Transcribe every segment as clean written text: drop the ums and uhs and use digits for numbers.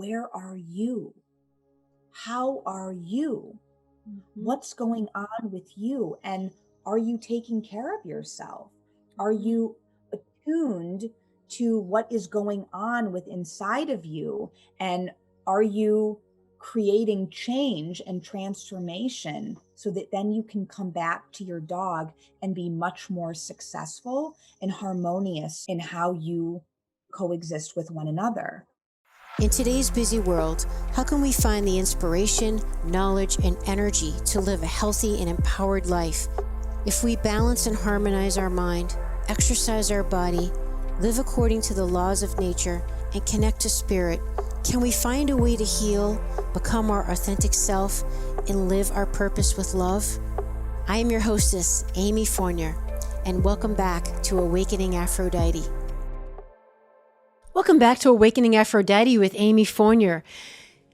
where are you? How are you? What's going on with you? And are you taking care of yourself? Are you attuned to what is going on with inside of you? And are you creating change and transformation so that then you can come back to your dog and be much more successful and harmonious in how you coexist with one another? In today's busy world, how can we find the inspiration, knowledge, and energy to live a healthy and empowered life? If we balance and harmonize our mind, exercise our body, live according to the laws of nature, and connect to spirit, can we find a way to heal, become our authentic self, and live our purpose with love? I am your hostess, Amy Fournier, and welcome back to Awakening Aphrodite. Welcome back to Awakening Aphrodite with Amy Fournier.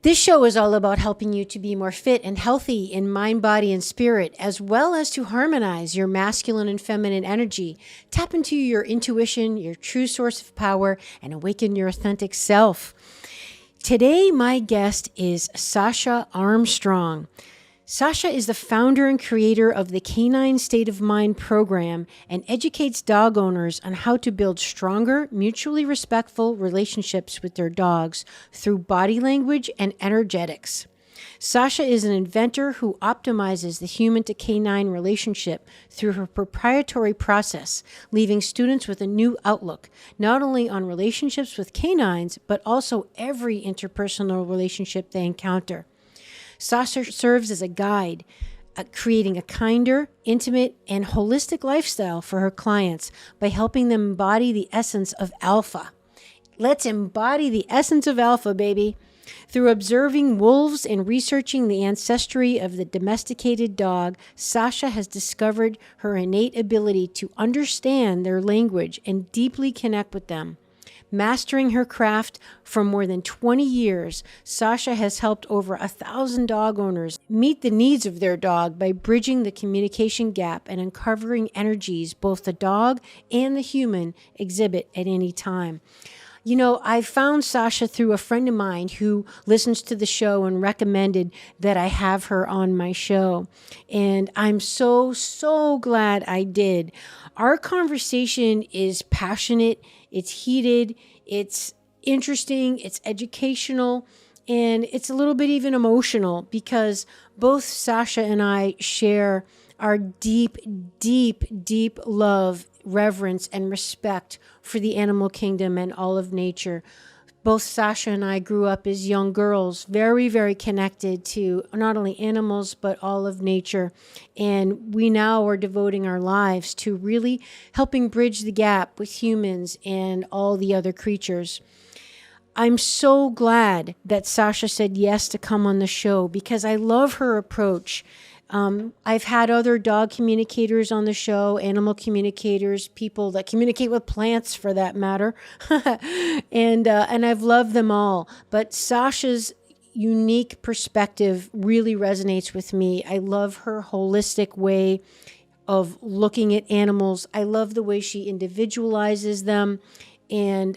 This show is all about helping you to be more fit and healthy in mind, body, and spirit, as well as to harmonize your masculine and feminine energy, tap into your intuition, your true source of power, and awaken your authentic self. Today, my guest is Sasha Armstrong. Sasha is the founder and creator of the Canine State of Mind program and educates dog owners on how to build stronger, mutually respectful relationships with their dogs through body language and energetics. Sasha is an inventor who optimizes the human to canine relationship through her proprietary process, leaving students with a new outlook, not only on relationships with canines, but also every interpersonal relationship they encounter. Sasha serves as a guide, creating a kinder, intimate, and holistic lifestyle for her clients by helping them embody the essence of alpha. Let's embody the essence of alpha, baby. Through observing wolves and researching the ancestry of the domesticated dog, Sasha has discovered her innate ability to understand their language and deeply connect with them. Mastering her craft for more than 20 years, Sasha has helped over 1,000 dog owners meet the needs of their dog by bridging the communication gap and uncovering energies both the dog and the human exhibit at any time. You know, I found Sasha through a friend of mine who listens to the show and recommended that I have her on my show. And I'm so glad I did. Our conversation is passionate, it's heated, it's interesting, it's educational, and it's a little bit even emotional because both Sasha and I share our deep love, reverence, and respect for the animal kingdom and all of nature. Both Sasha and I grew up as young girls, very connected to not only animals, but all of nature. And we now are devoting our lives to really helping bridge the gap with humans and all the other creatures. I'm so glad that Sasha said yes to come on the show because I love her approach. I've had other dog communicators on the show, animal communicators, people that communicate with plants for that matter. and I've loved them all. But Sasha's unique perspective really resonates with me. I love her holistic way of looking at animals. I love the way she individualizes them and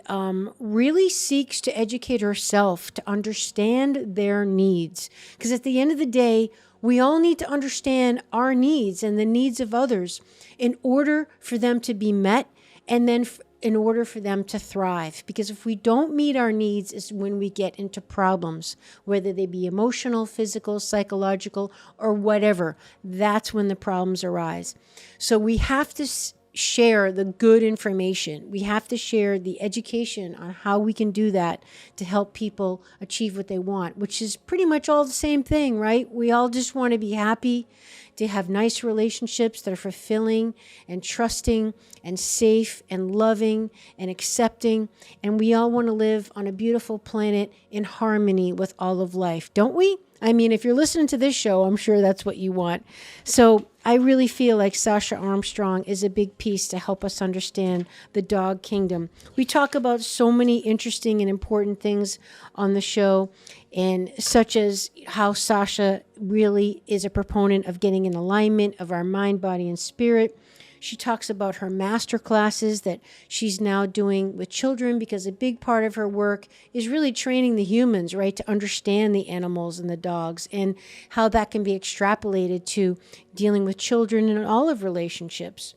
really seeks to educate herself to understand their needs. Because at the end of the day, we all need to understand our needs and the needs of others in order for them to be met and then in order for them to thrive. Because if we don't meet our needs is when we get into problems, whether they be emotional, physical, psychological, or whatever. That's when the problems arise. So we have to share the good information. We have to share the education on how we can do that to help people achieve what they want, which is pretty much all the same thing, right? We all just want to be happy, to have nice relationships that are fulfilling and trusting and safe and loving and accepting. And we all want to live on a beautiful planet in harmony with all of life, don't we? I mean, if you're listening to this show, I'm sure that's what you want. So I really feel like Sasha Armstrong is a big piece to help us understand the dog kingdom. We talk about so many interesting and important things on the show, and such as how Sasha really is a proponent of getting in alignment of our mind, body, and spirit. She talks about her master classes that she's now doing with children, because a big part of her work is really training the humans, right, to understand the animals and the dogs, and how that can be extrapolated to dealing with children in all of relationships.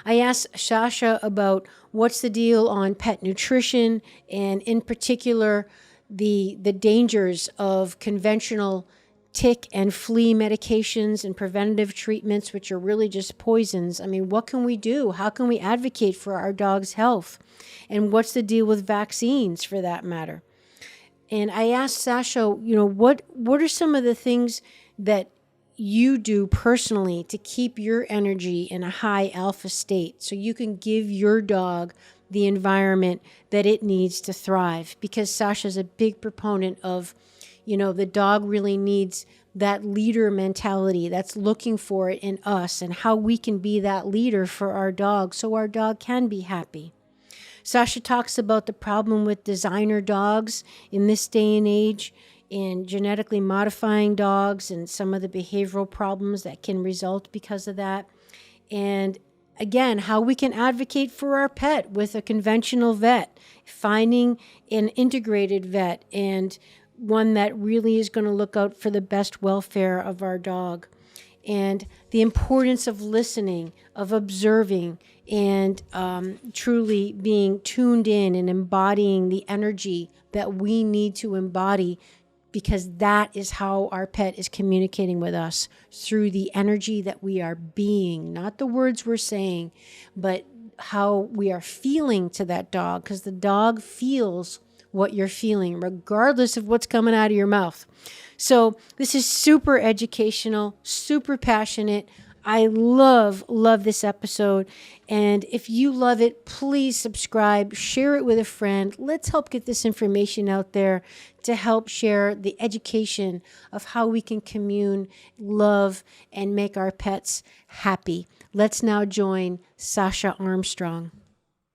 I asked Sasha about what's the deal on pet nutrition, and in particular, the dangers of conventional tick and flea medications and preventative treatments, which are really just poisons. I mean, what can we do? How can we advocate for our dog's health? And what's the deal with vaccines, for that matter? And I asked Sasha, what are some of the things that you do personally to keep your energy in a high alpha state so you can give your dog the environment that it needs to thrive? Because Sasha's a big proponent of, the dog really needs that leader mentality that's looking for it in us, and how we can be that leader for our dog so our dog can be happy. Sasha talks about the problem with designer dogs in this day and age, and genetically modifying dogs, and some of the behavioral problems that can result because of that. And again, how we can advocate for our pet with a conventional vet, finding an integrated vet, and one that really is going to look out for the best welfare of our dog. And the importance of listening, of observing, and truly being tuned in and embodying the energy that we need to embody, because that is how our pet is communicating with us, through the energy that we are being, not the words we're saying, but how we are feeling to that dog, because the dog feels what you're feeling, regardless of what's coming out of your mouth. So this is super educational, super passionate. I love this episode. And if you love it, please subscribe, share it with a friend. Let's help get this information out there to help share the education of how we can commune, love, and make our pets happy. Let's now join Sasha Armstrong.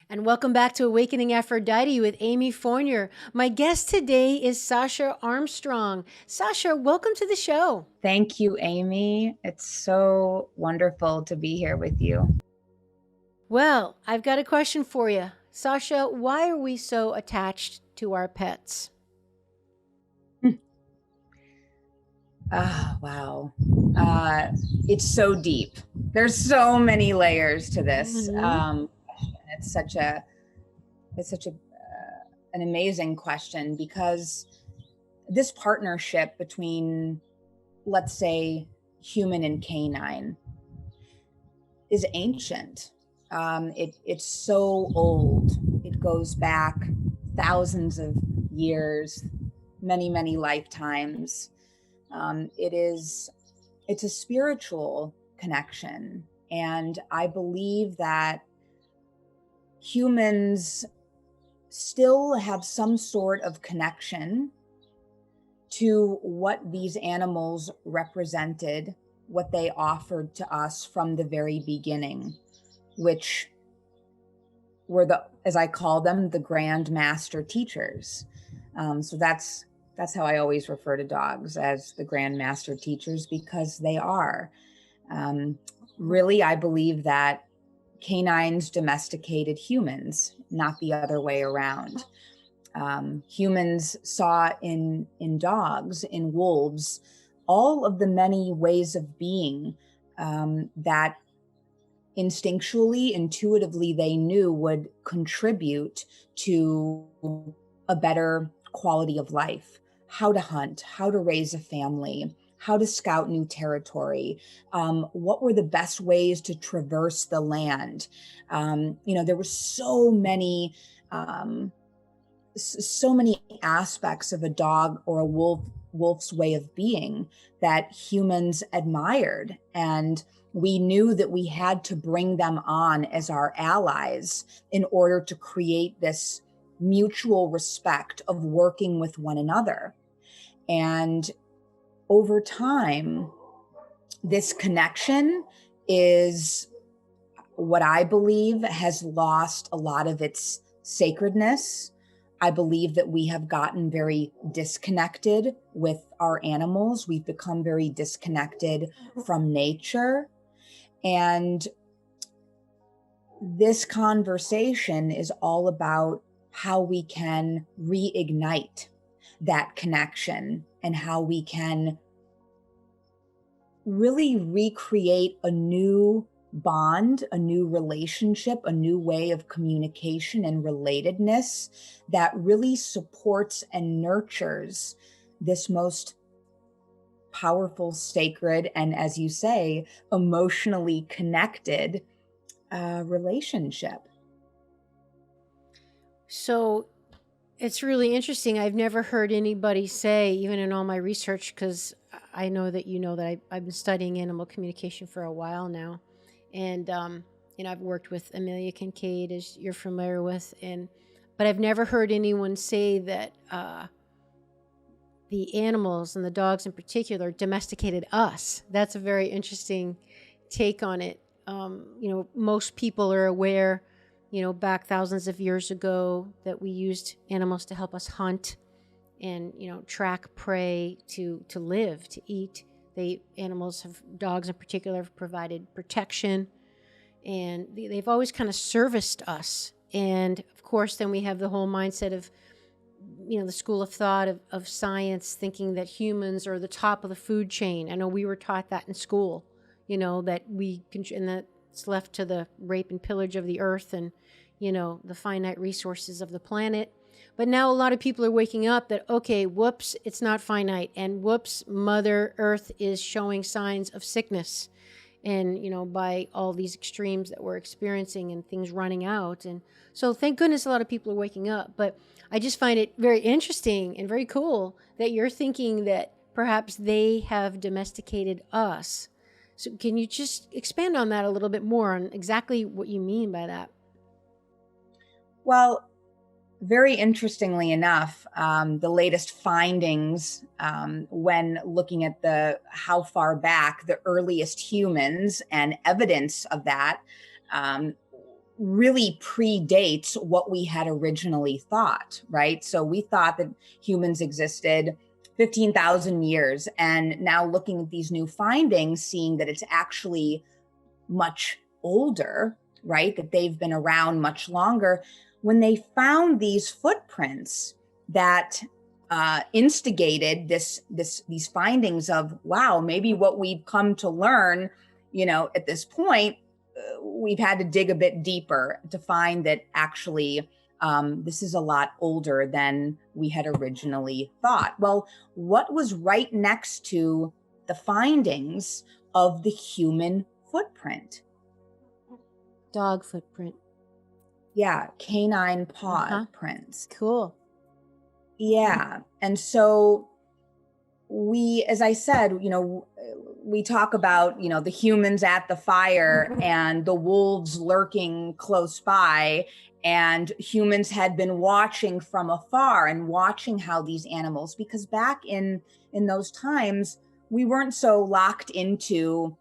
And welcome back to Awakening Aphrodite with Amy Fournier. My guest today is Sasha Armstrong. Sasha, welcome to the show. Thank you, Amy. It's so wonderful to be here with you. Well, I've got a question for you. Sasha, why are we so attached to our pets? Wow. It's so deep. There's so many layers to this. It's such an amazing question, because this partnership between, let's say, human and canine is ancient. It's so old. It goes back thousands of years, many lifetimes. It's a spiritual connection, and I believe that humans still have some sort of connection to what these animals represented, what they offered to us from the very beginning, which were as I call them, the grand master teachers. So that's how I always refer to dogs, as the grand master teachers, because they are. Really, I believe that canines domesticated humans, not the other way around. Humans saw in dogs, in wolves, all of the many ways of being that instinctually, intuitively, they knew would contribute to a better quality of life. How to hunt, how to raise a family, how to scout new territory, what were the best ways to traverse the land. There were so many aspects of a dog or a wolf's way of being that humans admired. And we knew that we had to bring them on as our allies in order to create this mutual respect of working with one another. And over time, this connection is what I believe has lost a lot of its sacredness. I believe that we have gotten very disconnected with our animals. We've become very disconnected from nature. And this conversation is all about how we can reignite that connection and how we can really recreate a new bond, a new relationship, a new way of communication and relatedness that really supports and nurtures this most powerful, sacred, and as you say, emotionally connected relationship. So it's really interesting. I've never heard anybody say, even in all my research, because I know that you know that I've been studying animal communication for a while now. And, I've worked with Amelia Kincaid, as you're familiar with. But I've never heard anyone say that the animals, and the dogs in particular, domesticated us. That's a very interesting take on it. Most people are aware, back thousands of years ago, that we used animals to help us hunt and, track prey to live, to eat. Dogs in particular, have provided protection, and they've always kind of serviced us. And of course, then we have the whole mindset of, the school of thought of science, thinking that humans are the top of the food chain. I know we were taught that in school, that and that's left to the rape and pillage of the earth and, the finite resources of the planet. But now a lot of people are waking up that, okay, whoops, it's not finite. And whoops, Mother Earth is showing signs of sickness. And, by all these extremes that we're experiencing and things running out. And so thank goodness a lot of people are waking up. But I just find it very interesting and very cool that you're thinking that perhaps they have domesticated us. So can you just expand on that a little bit more, on exactly what you mean by that? Well, very interestingly enough, the latest findings when looking at how far back the earliest humans and evidence of that really predates what we had originally thought, right? So we thought that humans existed 15,000 years, and now looking at these new findings, seeing that it's actually much older, right? That they've been around much longer. When they found these footprints that instigated these findings of, wow, maybe what we've come to learn, at this point, we've had to dig a bit deeper to find that actually this is a lot older than we had originally thought. Well, what was right next to the findings of the human footprint? Dog footprint. Yeah, canine paw prints. Cool. Yeah. And so we, as I said, we talk about, the humans at the fire and the wolves lurking close by, and humans had been watching from afar and watching how these animals, because back in those times, we weren't so locked into,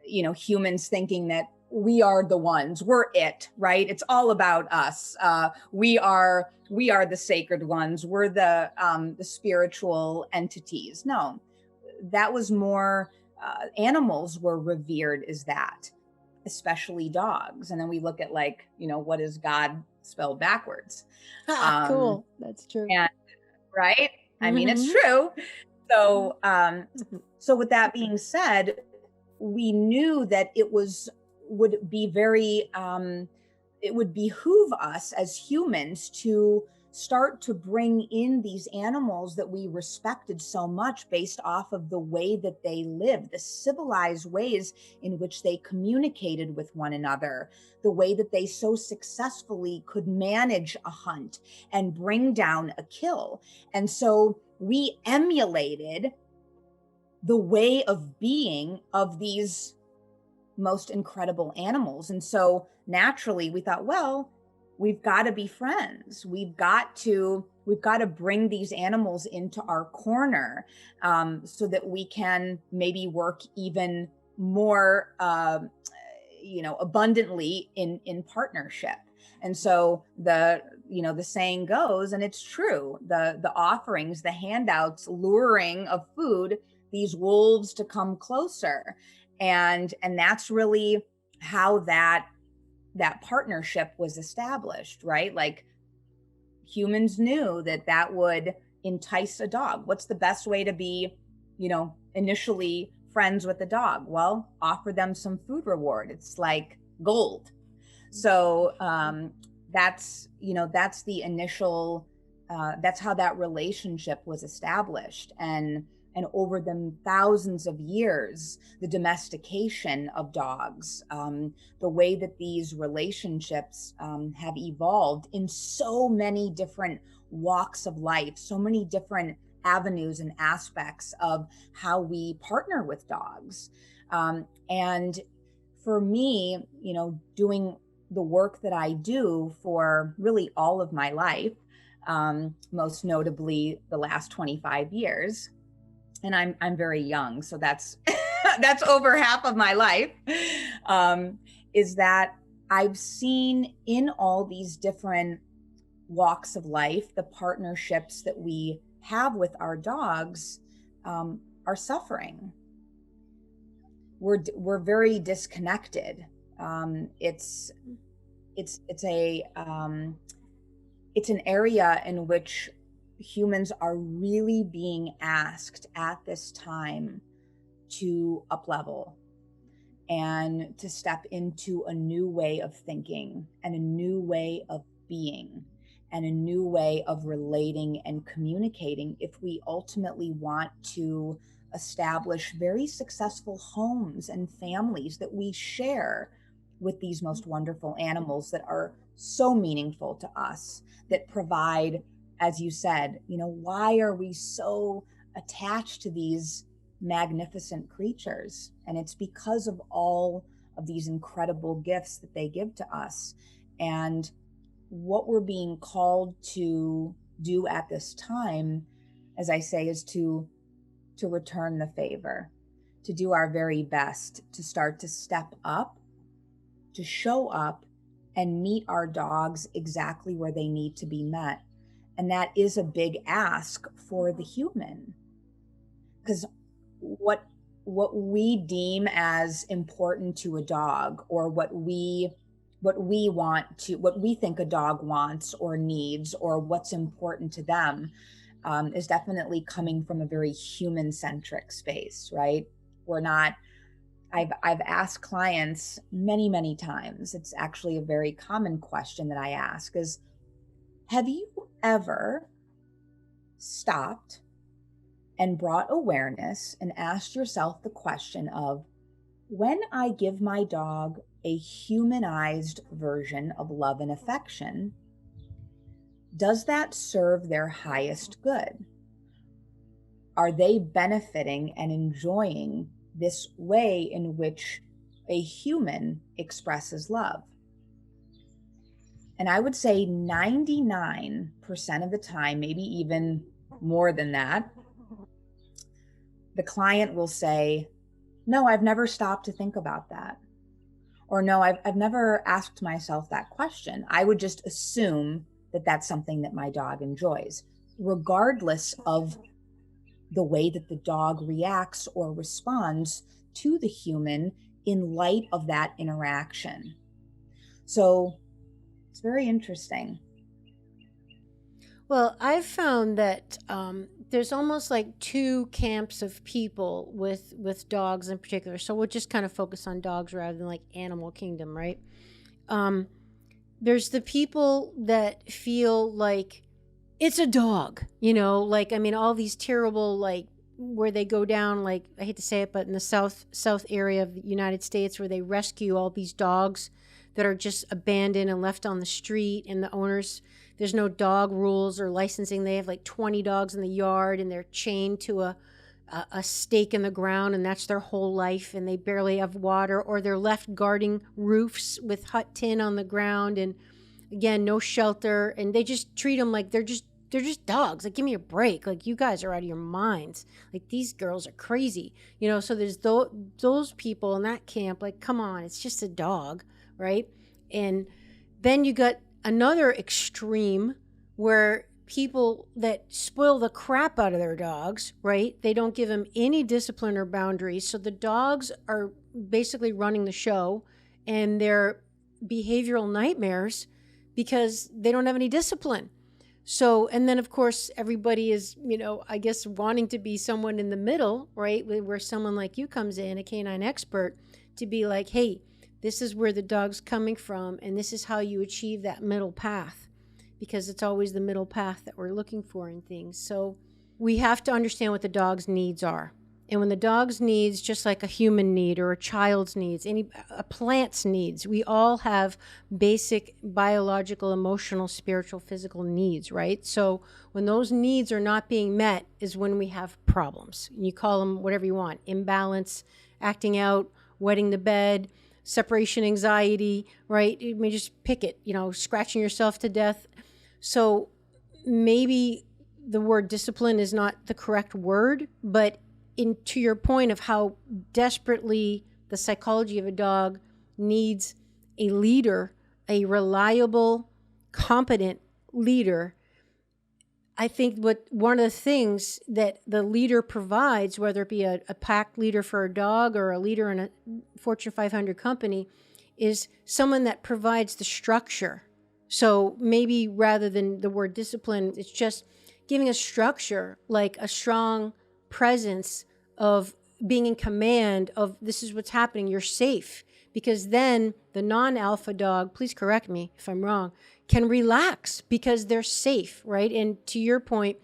humans thinking that we are the ones, we're it, right? It's all about us. We are the sacred ones. We're the spiritual entities. No, that was more, animals were revered as that, especially dogs. And then we look at what is God spelled backwards? Cool. That's true. And, right? I mean, it's true. So, so with that being said, we knew that it would behoove us as humans to start to bring in these animals that we respected so much based off of the way that they lived, the civilized ways in which they communicated with one another, the way that they so successfully could manage a hunt and bring down a kill. And so we emulated the way of being of these most incredible animals. And so naturally we thought, well, we've got to be friends. We've got to bring these animals into our corner, so that we can maybe work even more, abundantly in partnership. And so the saying goes, and it's true, the offerings, the handouts, luring of food these wolves to come closer. And that's really how that that partnership was established, right? Like humans knew that that would entice a dog. What's the best way to be, initially friends with the dog? Well, offer them some food reward. It's like gold. So that's the initial, that's how that relationship was established. And over the thousands of years, the domestication of dogs, the way that these relationships have evolved in so many different walks of life, so many different avenues and aspects of how we partner with dogs. And for me, doing the work that I do for really all of my life, most notably the last 25 years, and I'm very young, so that's that's over half of my life, is that I've seen in all these different walks of life, the partnerships that we have with our dogs are suffering. We're very disconnected. It's an area in which humans are really being asked at this time to up-level and to step into a new way of thinking and a new way of being and a new way of relating and communicating if we ultimately want to establish very successful homes and families that we share with these most wonderful animals that are so meaningful to us, that provide, as you said, why are we so attached to these magnificent creatures? And it's because of all of these incredible gifts that they give to us. And what we're being called to do at this time, as I say, is to return the favor, to do our very best, to start to step up, to show up and meet our dogs exactly where they need to be met. And that is a big ask for the human, because what we deem as important to a dog, or what we think a dog wants or needs, or what's important to them, is definitely coming from a very human-centric space, right? I've asked clients many, many times, it's actually a very common question that I ask is, have you ever stopped and brought awareness and asked yourself the question of, when I give my dog a humanized version of love and affection, does that serve their highest good? Are they benefiting and enjoying this way in which a human expresses love? And I would say 99% of the time, maybe even more than that, the client will say, no, I've never stopped to think about that. Or no, I've never asked myself that question. I would just assume that that's something that my dog enjoys, regardless of the way that the dog reacts or responds to the human in light of that interaction. So it's very interesting. Well, I've found that there's almost like two camps of people with dogs in particular. So we'll just kind of focus on dogs rather than like animal kingdom, right? There's the people that feel like it's a dog, all these terrible, like where they go down, like, I hate to say it, but in the south area of the United States, where they rescue all these dogs that are just abandoned and left on the street, and the owners, there's no dog rules or licensing. They have like 20 dogs in the yard, and they're chained to a stake in the ground, and that's their whole life, and they barely have water, or they're left guarding roofs with hut tin on the ground, and again, no shelter, and they just treat them like they're just dogs. Like, give me a break. Like, you guys are out of your minds. Like, these girls are crazy. So there's those people in that camp, like, come on, it's just a dog, right? And then you got another extreme where people that spoil the crap out of their dogs, right? They don't give them any discipline or boundaries. So the dogs are basically running the show, and they're behavioral nightmares because they don't have any discipline. So, and then of course, everybody is, I guess wanting to be someone in the middle, right? Where someone like you comes in, a canine expert, to be like, hey, this is where the dog's coming from, and this is how you achieve that middle path, because it's always the middle path that we're looking for in things. So we have to understand what the dog's needs are. And when the dog's needs, just like a human need or a child's needs, a plant's needs, we all have basic biological, emotional, spiritual, physical needs, right? So when those needs are not being met is when we have problems. And you call them whatever you want: imbalance, acting out, wetting the bed, separation anxiety, right? You may just pick it, scratching yourself to death. So maybe the word discipline is not the correct word, but to your point of how desperately the psychology of a dog needs a leader, a reliable, competent leader, I think one of the things that the leader provides, whether it be a pack leader for a dog or a leader in a Fortune 500 company, is someone that provides the structure. So maybe rather than the word discipline, it's just giving a structure, like a strong presence of being in command of, this is what's happening, you're safe. Because then the non-alpha dog, please correct me if I'm wrong, can relax because they're safe, right? And to your point,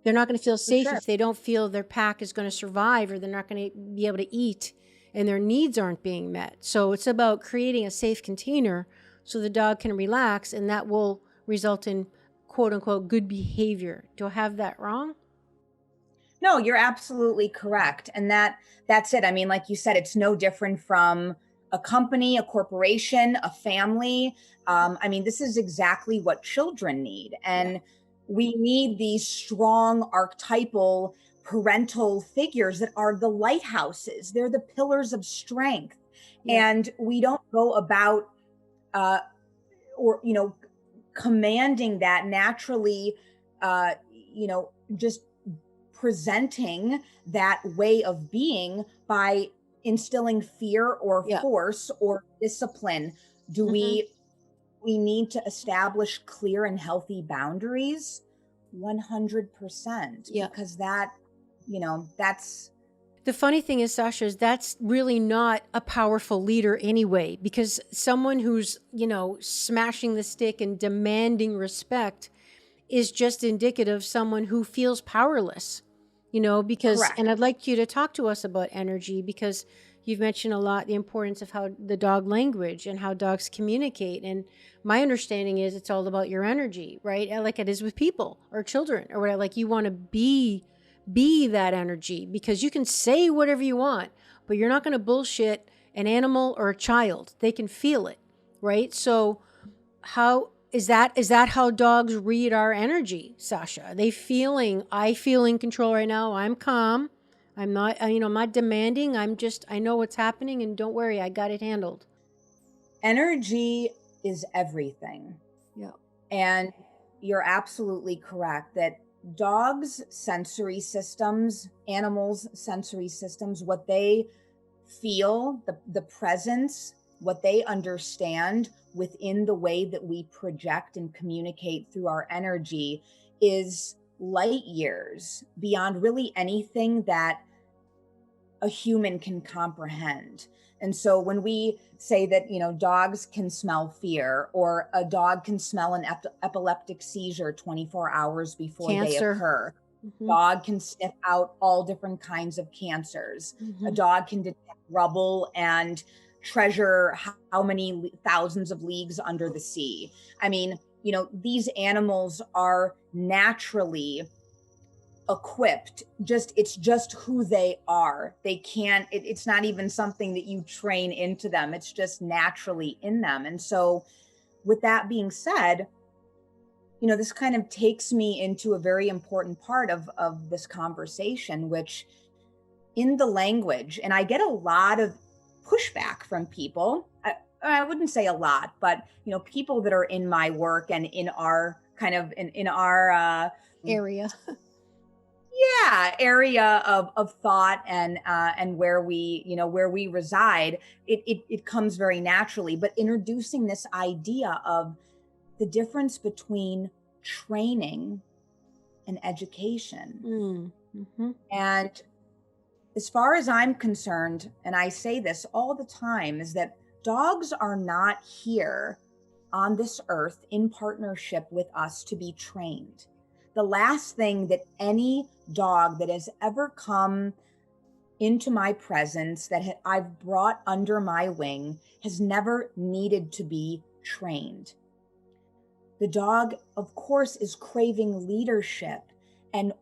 they're not going to feel safe if they don't feel their pack is going to survive, or they're not going to be able to eat and their needs aren't being met. So it's about creating a safe container so the dog can relax, and that will result in quote unquote good behavior. Do I have that wrong? No, you're absolutely correct. And that's it. I mean, like you said, it's no different from a company, a corporation, a family. I mean, this is exactly what children need. And we need these strong archetypal parental figures that are the lighthouses. They're the pillars of strength. And we don't go about, commanding that naturally, just presenting that way of being by instilling fear or force or discipline. Do we need to establish clear and healthy boundaries? 100%. Because that's the funny thing is, Sasha, is that's really not a powerful leader anyway, because someone who's, smashing the stick and demanding respect is just indicative of someone who feels powerless, because, correct. And I'd like you to talk to us about energy, because you've mentioned a lot the importance of how the dog language and how dogs communicate. And my understanding is it's all about your energy, right? Like it is with people or children or whatever. Like you want to be that energy, because you can say whatever you want, but you're not going to bullshit an animal or a child. They can feel it, right? So how is that how dogs read our energy, Sasha? Are they feeling, I feel in control right now, I'm calm, I'm not, I'm not demanding, I know what's happening, and don't worry, I got it handled. Energy is everything. Yeah. And you're absolutely correct that dogs' sensory systems, animals' sensory systems, what they feel, the presence, what they understand within the way that we project and communicate through our energy is light years beyond really anything that a human can comprehend. And so when we say that, dogs can smell fear, or a dog can smell an epileptic seizure 24 hours before they occur, dog can sniff out all different kinds of cancers. A dog can detect rubble and treasure how many thousands of leagues under the sea. I mean, these animals are naturally equipped. It's just who they are. They can't, it's not even something that you train into them. It's just naturally in them. And so with that being said, this kind of takes me into a very important part of this conversation, which in the language, and I get a lot of pushback from people. I wouldn't say a lot, but people that are in my work and in our kind of in our area. yeah, area of thought and where where we reside, it comes very naturally. But introducing this idea of the difference between training and education. And as far as I'm concerned, and I say this all the time, is that dogs are not here on this earth in partnership with us to be trained. The last thing that any dog that has ever come into my presence that I've brought under my wing has never needed to be trained. The dog, of course, is craving leadership and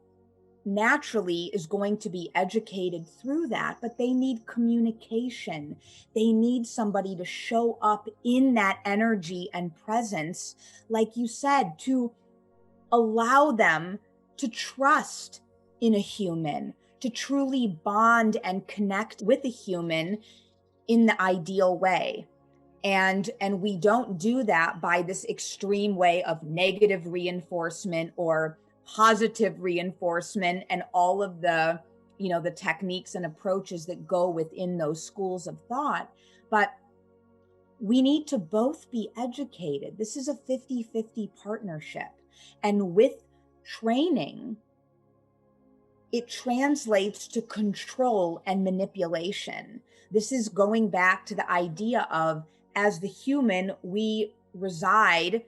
naturally is going to be educated through that, but they need communication. They need somebody to show up in that energy and presence, like you said, to allow them to trust in a human, to truly bond and connect with a human in the ideal way. And we don't do that by this extreme way of negative reinforcement or positive reinforcement and all of the the techniques and approaches that go within those schools of thought. But we need to both be educated. This is a 50-50 partnership. And with training, it translates to control and manipulation. This is going back to the idea of, as the human, we reside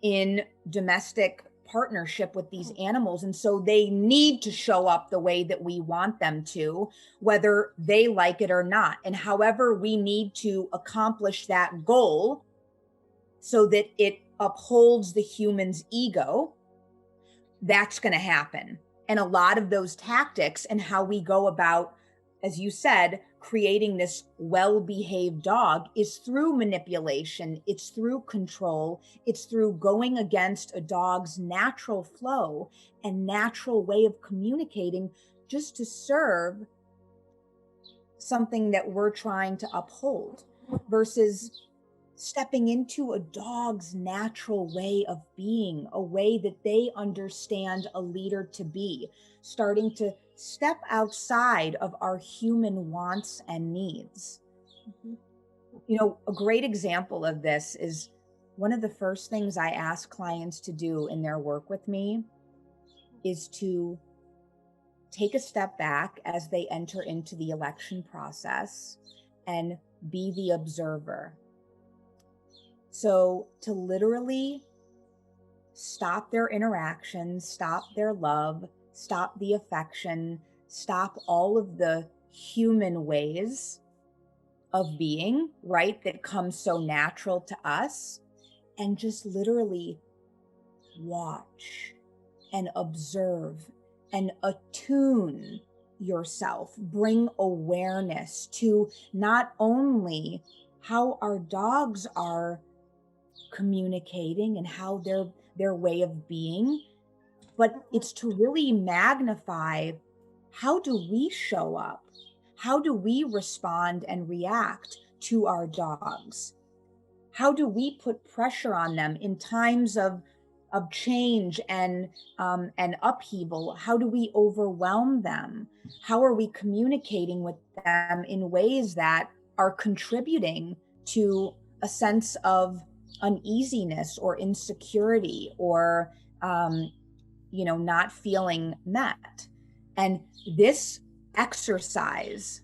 in domestic partnership with these animals. And so they need to show up the way that we want them to, whether they like it or not. And however we need to accomplish that goal so that it upholds the human's ego, that's going to happen. And a lot of those tactics and how we go about, as you said, creating this well-behaved dog is through manipulation. It's through control. It's through going against a dog's natural flow and natural way of communicating just to serve something that we're trying to uphold, versus stepping into a dog's natural way of being, a way that they understand a leader to be, starting to step outside of our human wants and needs. A great example of this is one of the first things I ask clients to do in their work with me is to take a step back as they enter into the election process and be the observer. So to literally stop their interactions, stop their love, stop the affection, stop all of the human ways of being, right, that comes so natural to us, and just literally watch and observe and attune yourself. Bring awareness to not only how our dogs are communicating and how their way of being, but it's to really magnify, how do we show up? How do we respond and react to our dogs? How do we put pressure on them in times of change and upheaval? How do we overwhelm them? How are we communicating with them in ways that are contributing to a sense of uneasiness or insecurity or not feeling met? And this exercise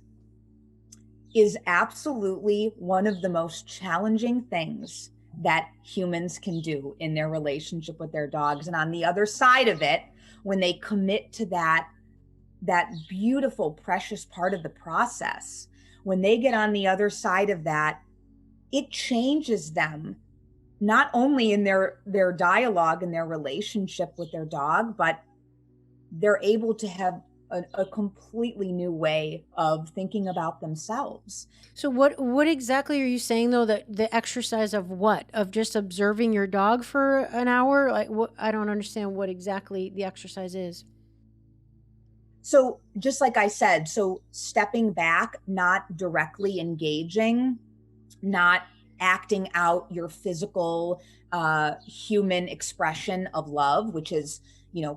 is absolutely one of the most challenging things that humans can do in their relationship with their dogs. And on the other side of it, when they commit to that beautiful, precious part of the process, when they get on the other side of that, it changes them, not only in their dialogue and their relationship with their dog, but they're able to have a completely new way of thinking about themselves. So what exactly are you saying, though, that the exercise of what? Of just observing your dog for an hour? Like, what? I don't understand what exactly the exercise is. So just like I said, so stepping back, not directly engaging, not acting out your physical human expression of love, which is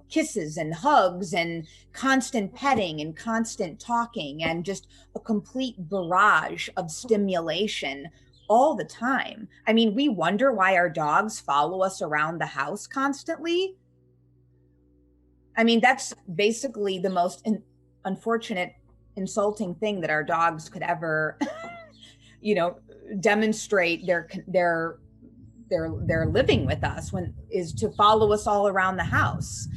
kisses and hugs and constant petting and constant talking and just a complete barrage of stimulation all the time. I mean, we wonder why our dogs follow us around the house constantly. I mean, that's basically the most unfortunate, insulting thing that our dogs could ever, demonstrate their living with us is to follow us all around the house.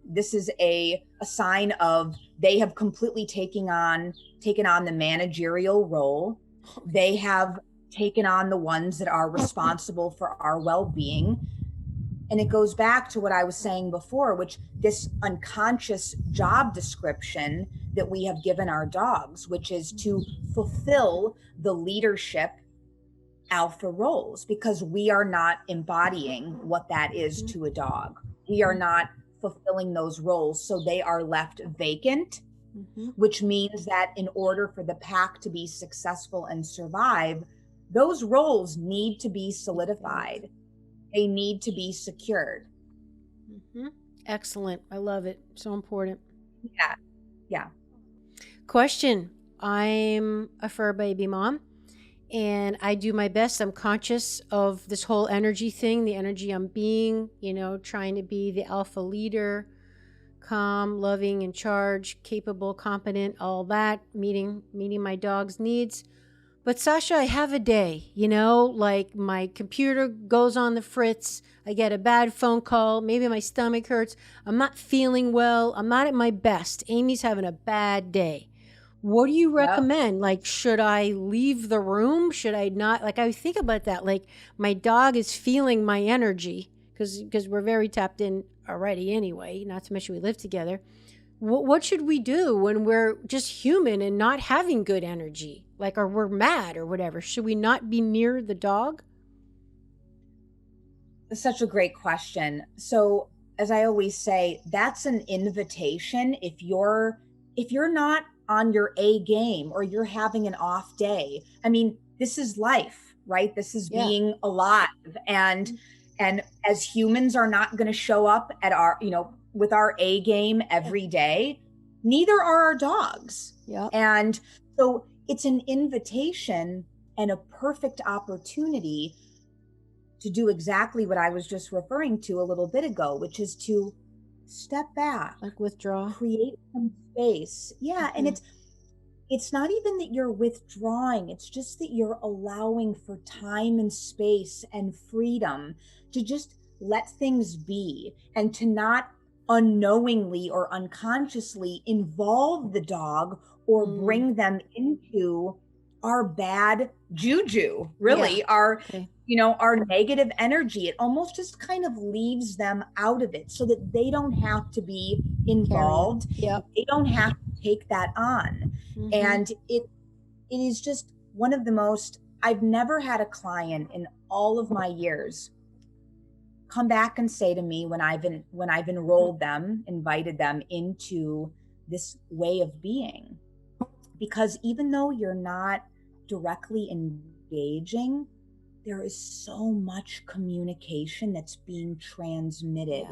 This is a sign of they have completely taken on the managerial role. They have taken on the ones that are responsible for our well-being. And it goes back to what I was saying before, which this unconscious job description that we have given our dogs, which is to fulfill the leadership alpha roles, because we are not embodying what that is to a dog. We are not fulfilling those roles. So they are left vacant, which means that in order for the pack to be successful and survive, those roles need to be solidified. They need to be secured. Excellent. I love it. So important. Yeah. Question. I'm a fur baby mom, and I do my best. I'm conscious of this whole energy thing, the energy I'm being, trying to be the alpha leader, calm, loving, in charge, capable, competent, all that, meeting my dog's needs. But Sasha, I have a day, like my computer goes on the fritz. I get a bad phone call. Maybe my stomach hurts. I'm not feeling well. I'm not at my best. Amy's having a bad day. What do you recommend? Yep. Like, should I leave the room? Should I not? Like, I think about that. Like, my dog is feeling my energy because we're very tapped in already anyway, not to mention we live together. What should we do when we're just human and not having good energy? Like, or we're mad or whatever. Should we not be near the dog? Such a great question. So, as I always say, that's an invitation. If you're not on your A game or you're having an off day, I mean, this is life, right? This is being alive. And as humans are not going to show up at our, with our A game every day, neither are our dogs. And so it's an invitation and a perfect opportunity to do exactly what I was just referring to a little bit ago, which is to step back, like withdraw, create some space. And it's not even that you're withdrawing, it's just that you're allowing for time and space and freedom to just let things be, and to not unknowingly or unconsciously involve the dog or bring them into our bad juju, really, our negative energy. It almost just kind of leaves them out of it so that they don't have to be involved. They don't have to take that on. And it is just one of the most, I've never had a client in all of my years come back and say to me when I've enrolled them, invited them into this way of being, because even though you're not directly engaging, there is so much communication that's being transmitted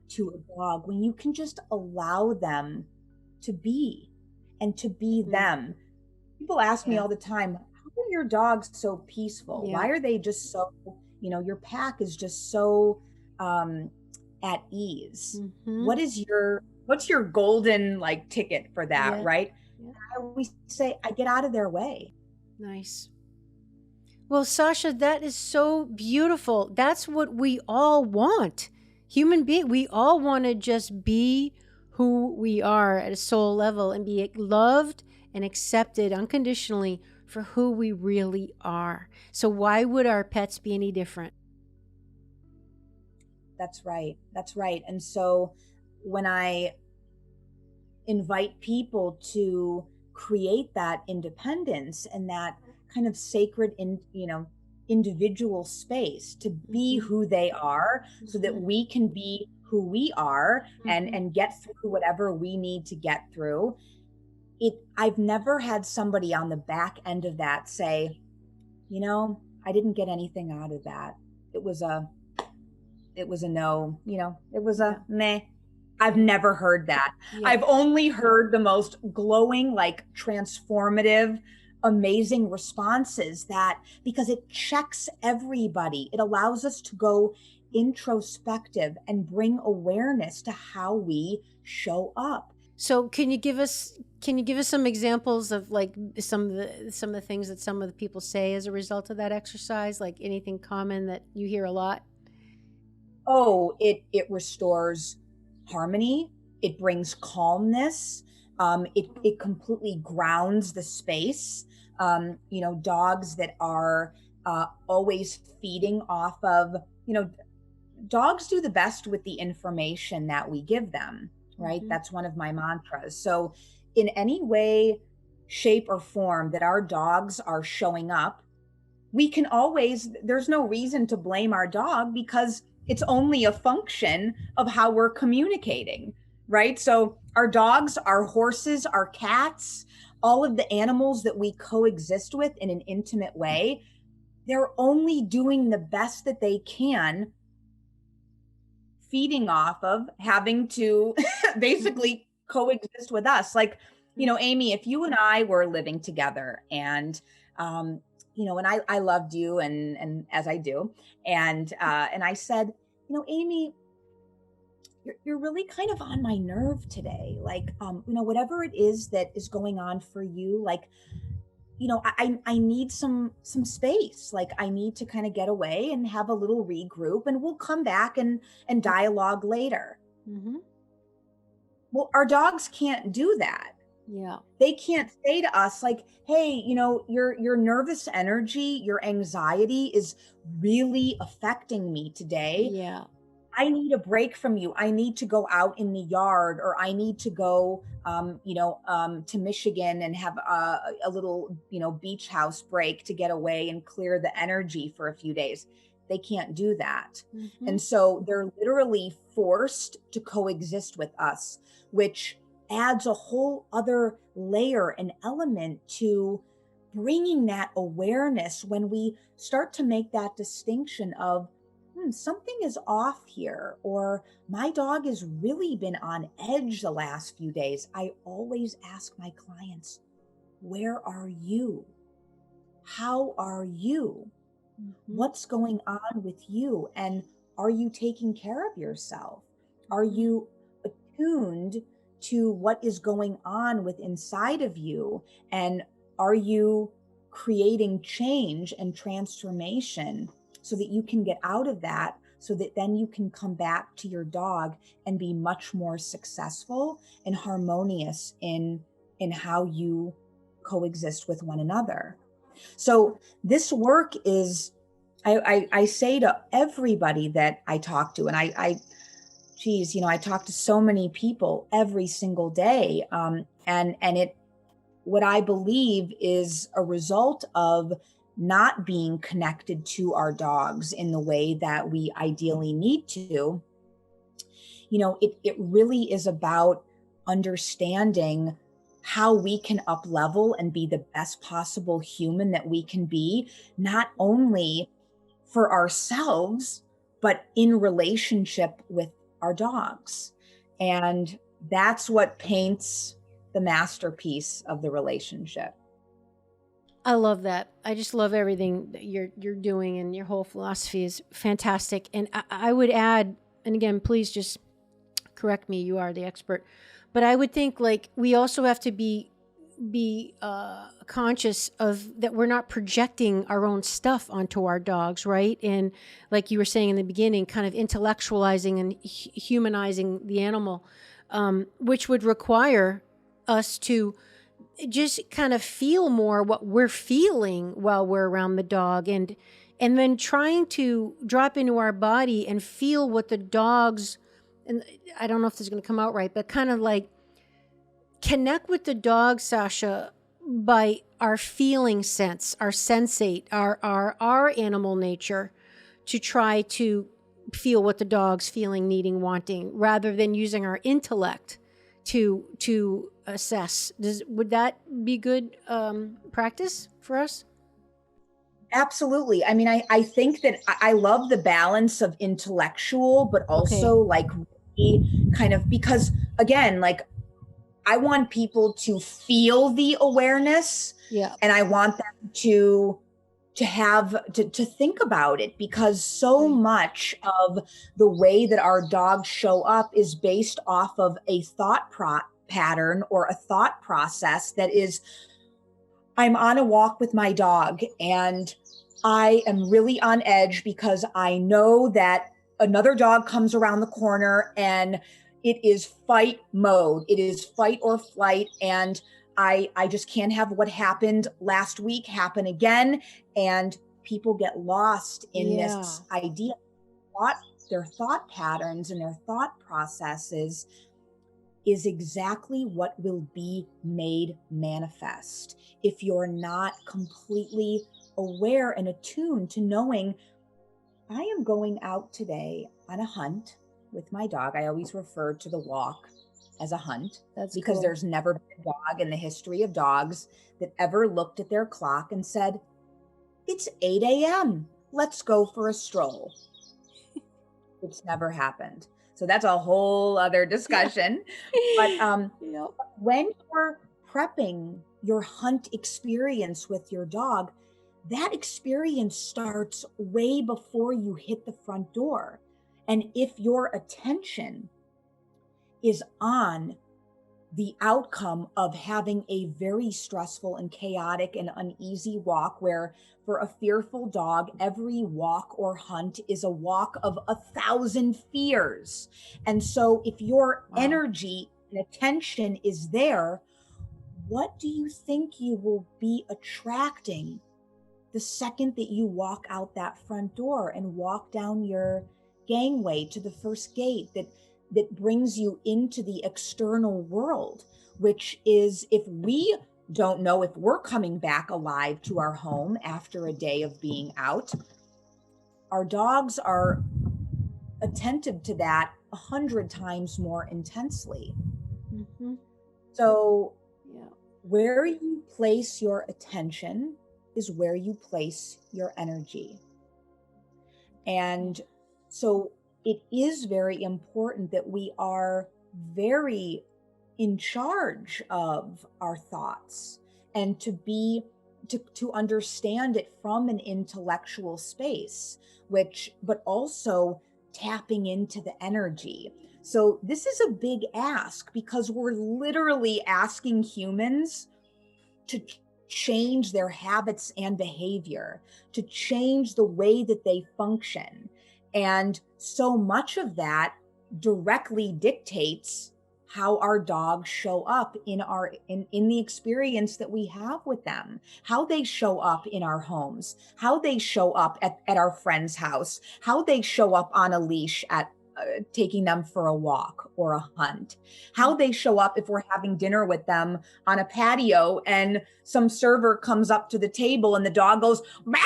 to a dog when you can just allow them to be and to be them. People ask me all the time, how are your dogs so peaceful? Why are they just so, your pack is just so at ease? What's your golden ticket for that, right? I always say, I get out of their way. Nice. Well, Sasha, that is so beautiful. That's what we all want. Human being, we all want to just be who we are at a soul level and be loved and accepted unconditionally for who we really are. So why would our pets be any different? That's right. And so when I invite people to create that independence and that kind of sacred individual space to be who they are, so that we can be who we are and get through whatever we need to get through. I've never had somebody on the back end of that say, I didn't get anything out of that. It was a no, it was a meh. I've never heard that. Yeah. I've only heard the most glowing, like transformative, amazing responses that because it checks everybody, it allows us to go introspective and bring awareness to how we show up. So can you give us some examples of like some of the things that some of the people say as a result of that exercise? Like anything common that you hear a lot? Oh, it restores harmony. It brings calmness. It completely grounds the space. Dogs that are always feeding off of, dogs do the best with the information that we give them, right? Mm-hmm. That's one of my mantras. So, in any way, shape, or form that our dogs are showing up, we can always, there's no reason to blame our dog because it's only a function of how we're communicating, right? So our dogs, our horses, our cats, all of the animals that we coexist with in an intimate way, they're only doing the best that they can, feeding off of having to basically coexist with us. Like, Amy, if you and I were living together and and I loved you and as I do, and I said, Amy, you're really kind of on my nerve today. Like, whatever it is that is going on for you, like, I need some space. Like I need to kind of get away and have a little regroup, and we'll come back and dialogue later. Mm-hmm. Well, our dogs can't do that. Yeah. They can't say to us like, hey, your nervous energy, your anxiety is really affecting me today. Yeah. I need a break from you. I need to go out in the yard, or I need to go, to Michigan and have a little, beach house break to get away and clear the energy for a few days. They can't do that. Mm-hmm. And so they're literally forced to coexist with us, which adds a whole other layer and element to bringing that awareness when we start to make that distinction of, something is off here, or my dog has really been on edge the last few days. I always ask my clients, where are you? How are you? Mm-hmm. What's going on with you? And are you taking care of yourself? Are you attuned to what is going on with inside of you? And are you creating change and transformation so that you can get out of that, so that then you can come back to your dog and be much more successful and harmonious in how you coexist with one another. So this work is, I say to everybody that I talk to, and I talk to so many people every single day. And it, what I believe is a result of not being connected to our dogs in the way that we ideally need to. It really is about understanding how we can up level and be the best possible human that we can be, not only for ourselves, but in relationship with our dogs. And that's what paints the masterpiece of the relationship. I love that. I just love everything that you're doing, and your whole philosophy is fantastic. And I would add, and again, please just correct me. You are the expert, but I would think like we also have to be conscious of that we're not projecting our own stuff onto our dogs, right? And like you were saying in the beginning, kind of intellectualizing and humanizing the animal, which would require us to just kind of feel more what we're feeling while we're around the dog, and then trying to drop into our body and feel what the dogs, and I don't know if this is going to come out right, but kind of like connect with the dog, Sasha, by our feeling sense, our sensate, our animal nature, to try to feel what the dog's feeling, needing, wanting, rather than using our intellect to assess. Would that be good practice for us? Absolutely. I think that I love the balance of intellectual, but also like be kind of, because again, like, I want people to feel the awareness, and I want them to think about it, because so much of the way that our dogs show up is based off of a thought pattern or a thought process that is, I'm on a walk with my dog and I am really on edge because I know that another dog comes around the corner and it is fight mode. It is fight or flight. And I just can't have what happened last week happen again. And people get lost in this idea. Their thought patterns and their thought processes is exactly what will be made manifest if you're not completely aware and attuned to knowing, I am going out today on a hunt with my dog. I always refer to the walk as a hunt. That's because cool. There's never been a dog in the history of dogs that ever looked at their clock and said, it's 8 a.m. Let's go for a stroll. It's never happened. So that's a whole other discussion. But when you're prepping your hunt experience with your dog, that experience starts way before you hit the front door. And if your attention is on the outcome of having a very stressful and chaotic and uneasy walk, where for a fearful dog, every walk or hunt is a walk of 1,000 fears. And so if your energy and attention is there, what do you think you will be attracting the second that you walk out that front door and walk down your gangway to the first gate that brings you into the external world, which is, if we don't know if we're coming back alive to our home after a day of being out, our dogs are attentive to that 100 times more intensely. Mm-hmm. So where you place your attention is where you place your energy. And so it is very important that we are very in charge of our thoughts, and to understand it from an intellectual space, but also tapping into the energy. So this is a big ask, because we're literally asking humans to change their habits and behavior, to change the way that they function. And so much of that directly dictates how our dogs show up in the experience that we have with them, how they show up in our homes, how they show up at our friend's house, how they show up on a leash at taking them for a walk or a hunt, how they show up if we're having dinner with them on a patio and some server comes up to the table and the dog goes, "Bah!"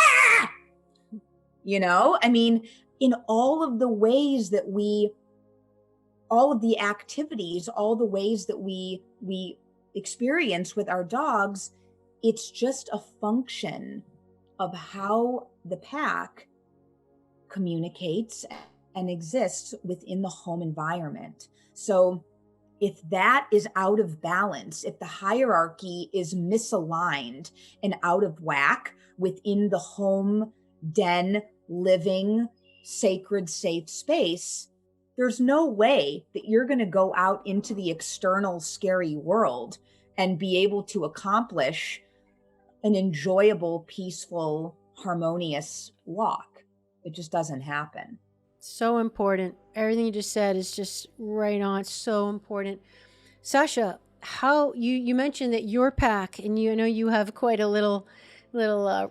I mean, in all of the ways that all of the activities, all the ways that we experience with our dogs, it's just a function of how the pack communicates and exists within the home environment. So if that is out of balance, if the hierarchy is misaligned and out of whack within the home, den, living, sacred, safe space, there's no way that you're going to go out into the external scary world and be able to accomplish an enjoyable, peaceful, harmonious walk. It just doesn't happen. So important. Everything you just said is just right on. It's so important. Sasha, how you mentioned that your pack, and I know you have quite a little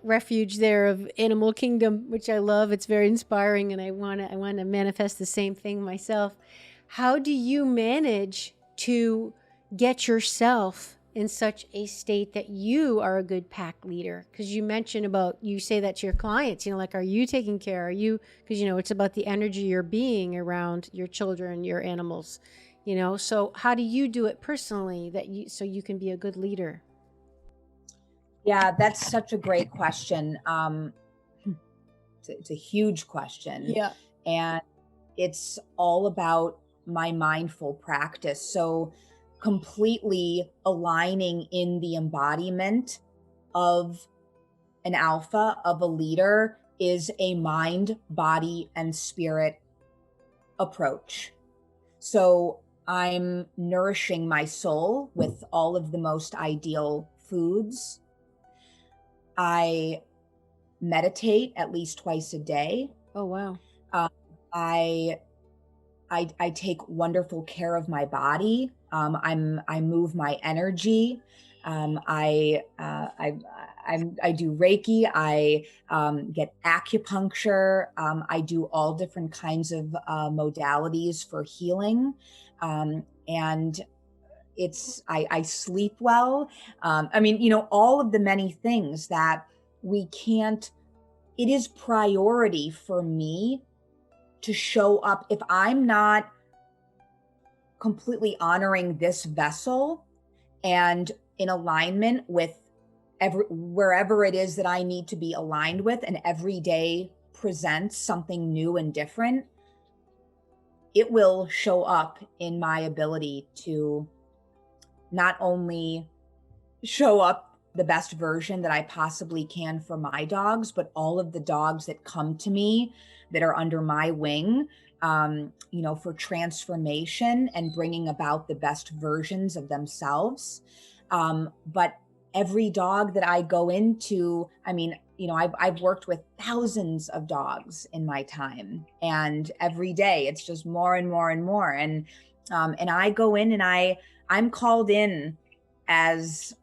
refuge there of animal kingdom, which I love. It's very inspiring, and I want to manifest the same thing myself. How do you manage to get yourself in such a state that you are a good pack leader? Because you mentioned you say that to your clients, like, are you taking care? Are you, because it's about the energy you're being around your children, your animals, so how do you do it personally so you can be a good leader? Yeah, that's such a great question. It's a huge question. Yeah. And it's all about my mindful practice. So completely aligning in the embodiment of an alpha, of a leader, is a mind, body, and spirit approach. So I'm nourishing my soul with all of the most ideal foods. I meditate at least twice a day. Oh, wow. I take wonderful care of my body. I move my energy. I do Reiki. I get acupuncture. I do all different kinds of modalities for healing, and I sleep well. I mean, you know, all of the many things that we can't. It is priority for me to show up. If I'm not completely honoring this vessel and in alignment with wherever it is that I need to be aligned with, and every day presents something new and different, it will show up in my ability to not only show up the best version that I possibly can for my dogs, but all of the dogs that come to me that are under my wing, you know, for transformation and bringing about the best versions of themselves. But every dog that I go into, I mean, you know, I've worked with thousands of dogs in my time, and every day it's just more and more and more. And I go in and I'm called in as,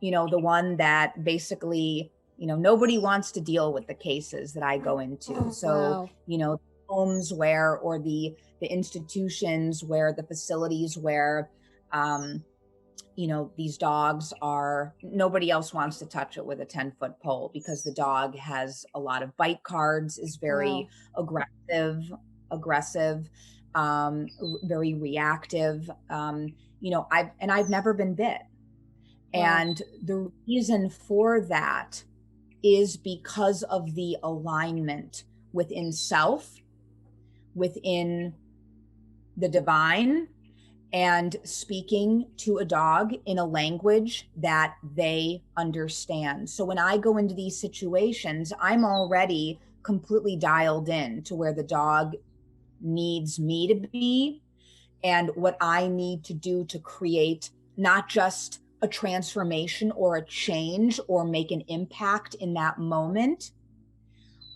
you know, the one that basically, you know, nobody wants to deal with the cases that I go into. So, Wow. you know, homes where, or the institutions where, the facilities where, you know, these dogs are, nobody else wants to touch it with a 10-foot pole because the dog has a lot of bite cards, is very aggressive, very reactive. You know, I've never been bit. Wow. And the reason for that is because of the alignment within self, within the divine, and speaking to a dog in a language that they understand. So when I go into these situations, I'm already completely dialed in to where the dog needs me to be and what I need to do to create not just a transformation or a change or make an impact in that moment,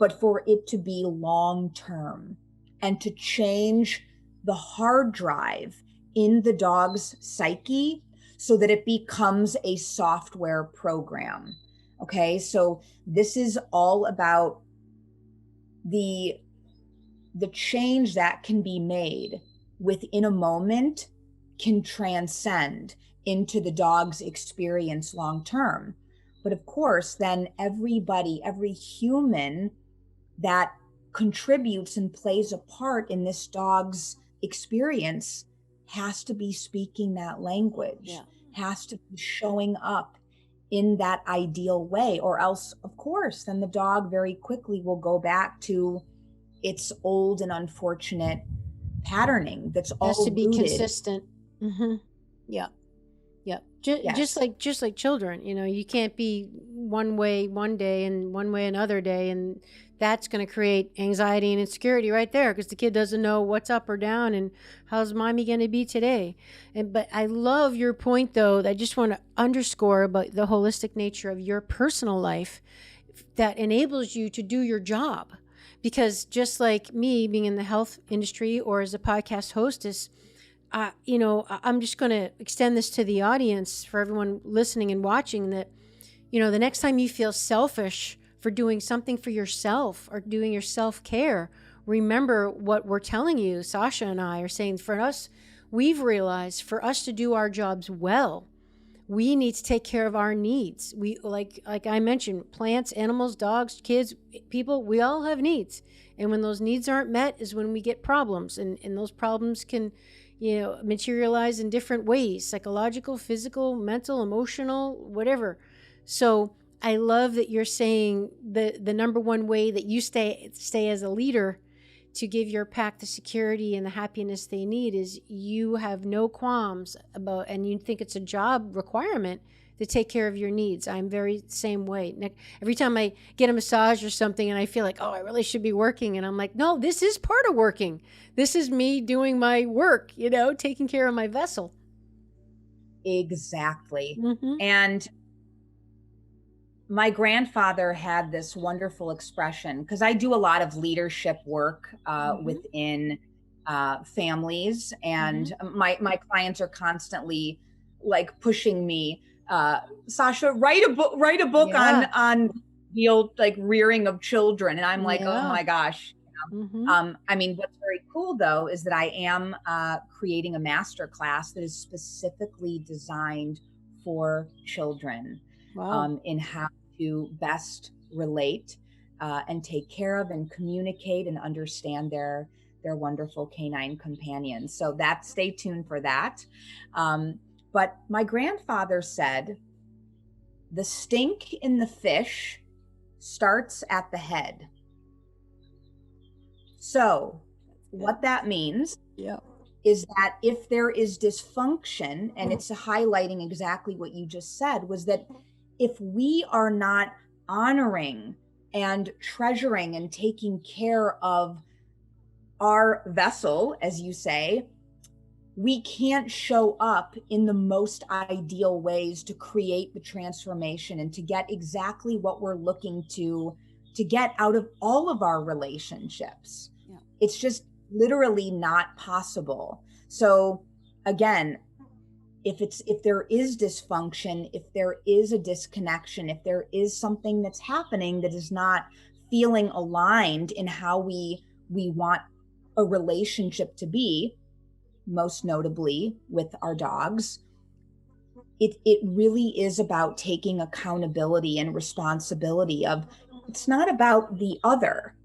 but for it to be long term and to change the hard drive in the dog's psyche so that it becomes a software program. Okay, so this is all about the change that can be made within a moment can transcend into the dog's experience long term. But of course, then everybody, every human that contributes and plays a part in this dog's experience has to be speaking that language, has to be showing up in that ideal way, or else, of course, then the dog very quickly will go back to its old and unfortunate patterning that's all Has to be rooted. consistent. Mm-hmm. Yeah. Yeah. Yes. Just like children, you know, you can't be one way one day and one way another day, and that's going to create anxiety and insecurity right there because the kid doesn't know what's up or down and how's mommy going to be today. But I love your point, though. I just want to underscore about the holistic nature of your personal life that enables you to do your job. Because just like me being in the health industry or as a podcast hostess, you know, I'm just going to extend this to the audience for everyone listening and watching that, you know, the next time you feel selfish for doing something for yourself or doing your self-care, remember what we're telling you. Sasha and I are saying for us, we've realized for us to do our jobs well, we need to take care of our needs. We like I mentioned, plants, animals, dogs, kids, people, we all have needs. And when those needs aren't met is when we get problems. And those problems can, you know, materialize in different ways, psychological, physical, mental, emotional, whatever. So I love that you're saying the number one way that you stay as a leader to give your pack the security and the happiness they need is you have no qualms about, and you think it's a job requirement to take care of your needs. I'm very same way. Every time I get a massage or something and I feel like, oh, I really should be working. And I'm like, no, this is part of working. This is me doing my work, taking care of my vessel. Exactly. And my grandfather had this wonderful expression, because I do a lot of leadership work within families, and my clients are constantly like pushing me, Sasha, write a book on the old like rearing of children. And I'm like, oh my gosh. I mean, what's very cool though is that I am creating a master class that is specifically designed for children. In how to best relate and take care of and communicate and understand their wonderful canine companions. So stay tuned for that. But my grandfather said, the stink in the fish starts at the head. So what that means is that if there is dysfunction, and it's highlighting exactly what you just said, was that if we are not honoring and treasuring and taking care of our vessel, as you say, we can't show up in the most ideal ways to create the transformation and to get exactly what we're looking to get out of all of our relationships. It's just literally not possible. So again, if there is dysfunction, if there is a disconnection, if there is something that's happening that is not feeling aligned in how we want a relationship to be, most notably with our dogs, it really is about taking accountability and responsibility of, it's not about the other,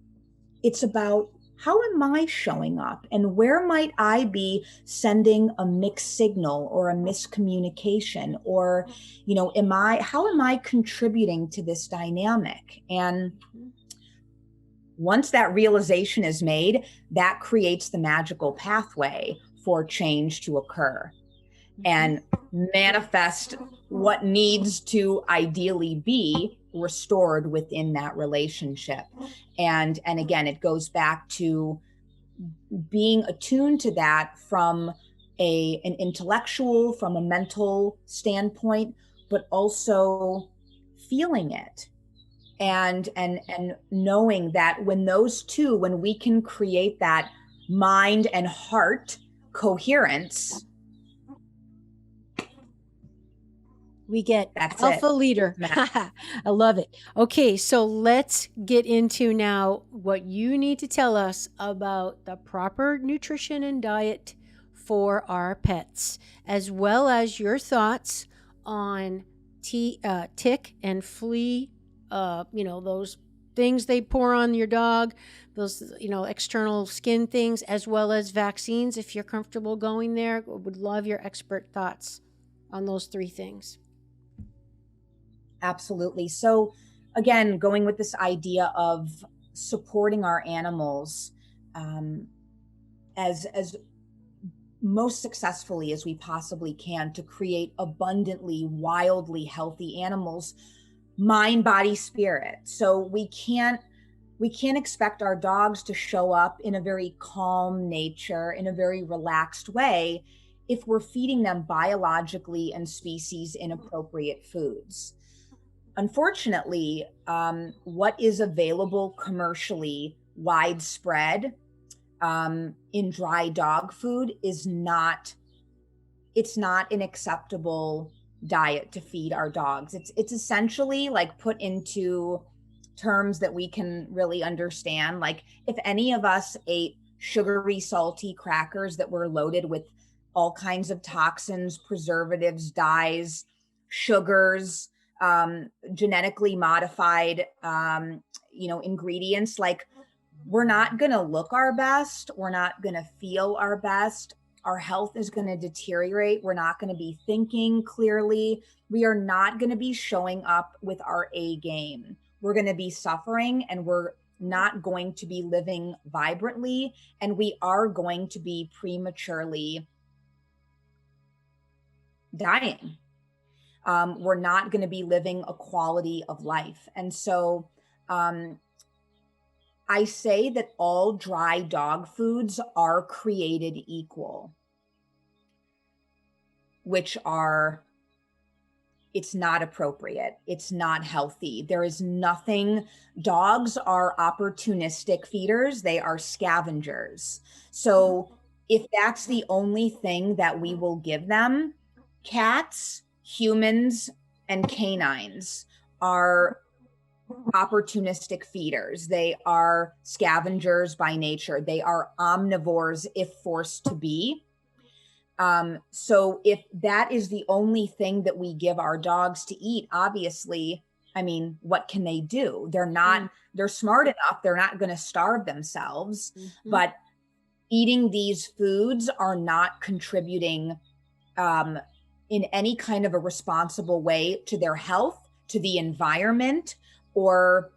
it's about, how am I showing up, and where might I be sending a mixed signal or a miscommunication, or, how am I contributing to this dynamic? And once that realization is made, that creates the magical pathway for change to occur and manifest what needs to ideally be restored within that relationship. And again, it goes back to being attuned to that from an intellectual, from a mental standpoint, but also feeling it and knowing that when we can create that mind and heart coherence, we get alpha leader. I love it. Okay, so let's get into now what you need to tell us about the proper nutrition and diet for our pets, as well as your thoughts on tick and flea, those things they pour on your dog, those, external skin things, as well as vaccines. If you're comfortable going there, would love your expert thoughts on those three things. Absolutely. So again, going with this idea of supporting our animals as most successfully as we possibly can to create abundantly, wildly healthy animals, mind, body, spirit. So we can't expect our dogs to show up in a very calm nature, in a very relaxed way, if we're feeding them biologically and species inappropriate foods. Unfortunately, what is available commercially widespread in dry dog food is not an acceptable diet to feed our dogs. It's essentially like put into terms that we can really understand. Like if any of us ate sugary, salty crackers that were loaded with all kinds of toxins, preservatives, dyes, sugars, genetically modified, ingredients, like we're not going to look our best. We're not going to feel our best. Our health is going to deteriorate. We're not going to be thinking clearly. We are not going to be showing up with our A game. We're going to be suffering, and we're not going to be living vibrantly, and we are going to be prematurely dying. We're not going to be living a quality of life. And so I say that all dry dog foods are created equal, which are, it's not appropriate. It's not healthy. There is nothing. Dogs are opportunistic feeders. They are scavengers. So if that's the only thing that we will give them, cats, humans, and canines are opportunistic feeders. They are scavengers by nature. They are omnivores if forced to be. So if that is the only thing that we give our dogs to eat, obviously, I mean, what can they do? They're smart enough. They're not going to starve themselves, but eating these foods are not contributing in any kind of a responsible way to their health, to the environment, or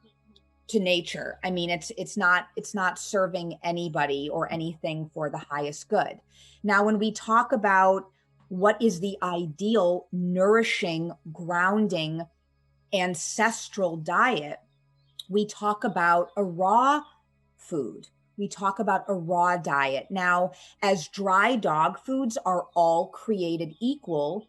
to nature. I mean, it's not serving anybody or anything for the highest good. Now, when we talk about what is the ideal nourishing, grounding, ancestral diet, we talk about a raw food. We talk about a raw diet. Now, as dry dog foods are all created equal,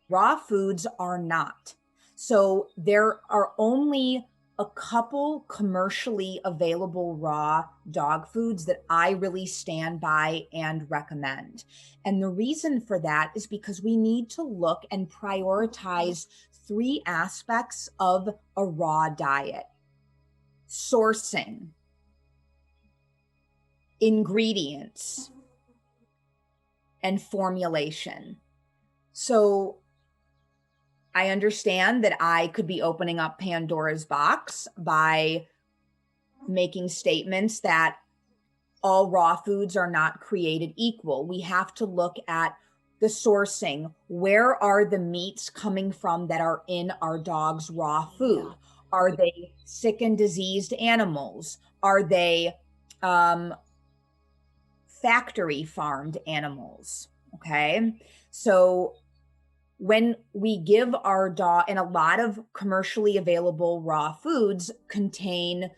raw foods are not. So there are only a couple commercially available raw dog foods that I really stand by and recommend. And the reason for that is because we need to look and prioritize 3 aspects of a raw diet: sourcing, ingredients, and formulation. So I understand that I could be opening up Pandora's box by making statements that all raw foods are not created equal. We have to look at the sourcing. Where are the meats coming from that are in our dog's raw food? Are they sick and diseased animals? Are they factory farmed animals? Okay. So when we give our dog, and a lot of commercially available raw foods contain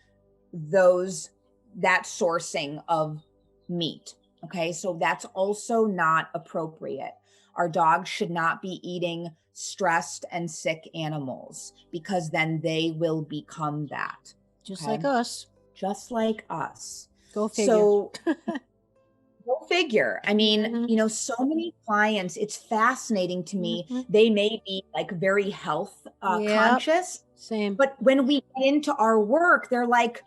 that sourcing of meat. Okay. So that's also not appropriate. Our dogs should not be eating stressed and sick animals, because then they will become that. Just like us. Just like us. Go figure. So go figure. I mean, so many clients, it's fascinating to me. They may be like very health conscious. Same. But when we get into our work, they're like,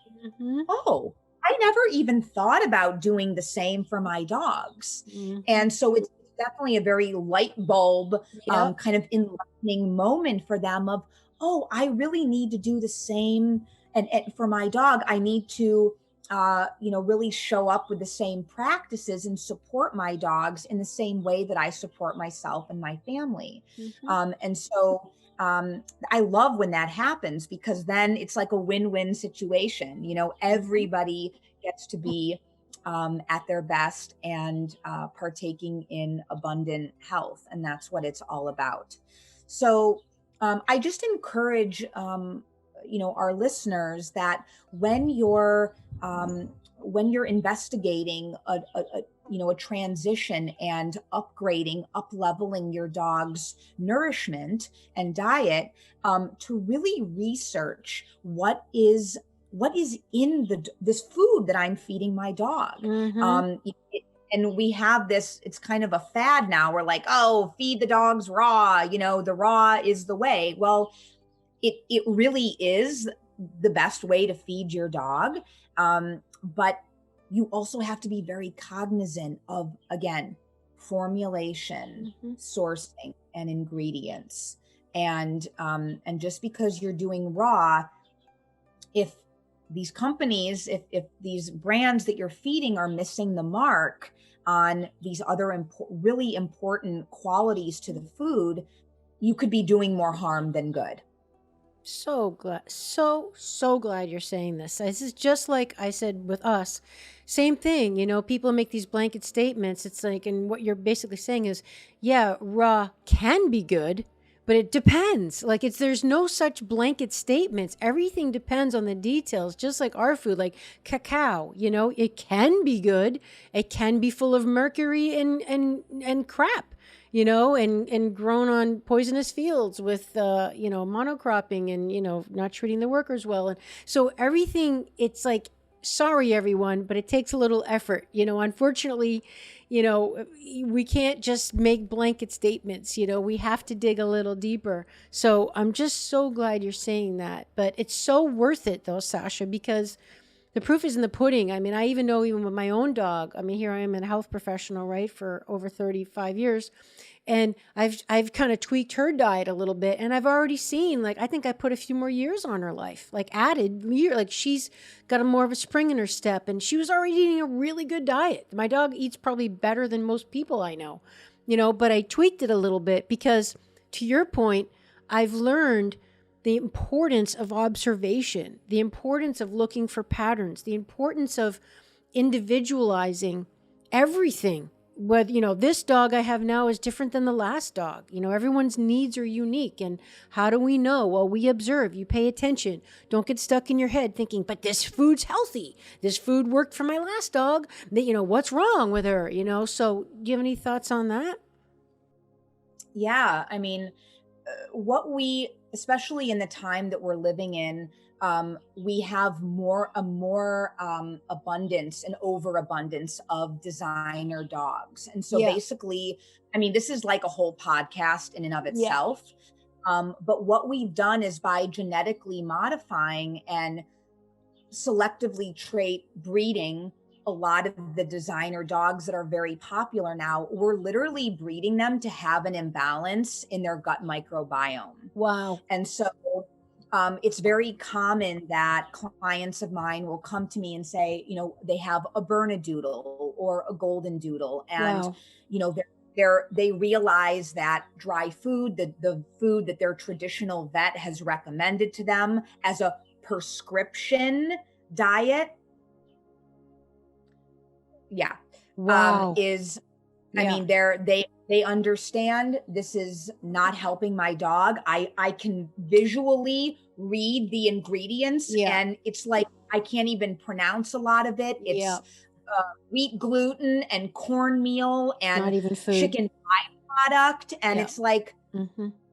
oh, I never even thought about doing the same for my dogs. And so it's definitely a very light bulb kind of enlightening moment for them of, oh, I really need to do the same. And for my dog, I need to really show up with the same practices and support my dogs in the same way that I support myself and my family. And so I love when that happens, because then it's like a win-win situation. Everybody gets to be at their best and partaking in abundant health. And that's what it's all about. So I just encourage our listeners that when you're investigating a transition and upgrading, up-leveling your dog's nourishment and diet, to really research what is in this food that I'm feeding my dog. And we have this, it's kind of a fad now. We're like, oh, feed the dogs raw, the raw is the way. Well, it really is the best way to feed your dog. But you also have to be very cognizant of, again, formulation, sourcing, and ingredients. And just because you're doing raw, if these companies, if these brands that you're feeding are missing the mark on these other really important qualities to the food, you could be doing more harm than good. So glad, so glad you're saying this. This is just like I said with us. Same thing, people make these blanket statements. It's like, and what you're basically saying is, yeah, raw can be good, but it depends. Like there's no such blanket statements. Everything depends on the details, just like our food, like cacao, it can be good. It can be full of mercury and crap, and grown on poisonous fields with, monocropping and, not treating the workers well. And so everything, it's like, sorry, everyone, but it takes a little effort. Unfortunately, we can't just make blanket statements. We have to dig a little deeper. So I'm just so glad you're saying that. But it's so worth it, though, Sasha, because the proof is in the pudding. I mean, I even know, even with my own dog, I mean, here I am a health professional, right, for over 35 years. And I've kind of tweaked her diet a little bit. And I've already seen, like, I think I put a few more years on her life, like added year, like she's got a more of a spring in her step. And she was already eating a really good diet. My dog eats probably better than most people I know, but I tweaked it a little bit because, to your point, I've learned the importance of observation, the importance of looking for patterns, the importance of individualizing everything. Whether, this dog I have now is different than the last dog. Everyone's needs are unique. And how do we know? Well, we observe, you pay attention. Don't get stuck in your head thinking, but this food's healthy. This food worked for my last dog. What's wrong with her? So do you have any thoughts on that? Yeah. I mean, especially in the time that we're living in, we have a more abundance and overabundance of designer dogs. And so basically, I mean, this is like a whole podcast in and of itself. But what we've done is by genetically modifying and selectively trait breeding a lot of the designer dogs that are very popular now, we're literally breeding them to have an imbalance in their gut microbiome. Wow. And so it's very common that clients of mine will come to me and say, they have a Bernedoodle or a Golden Doodle. And, they realize that dry food, the food that their traditional vet has recommended to them as a prescription diet, Wow. I mean, they understand this is not helping my dog. I can visually read the ingredients and it's like, I can't even pronounce a lot of it. It's wheat gluten and cornmeal and not even food. Chicken byproduct. And it's like,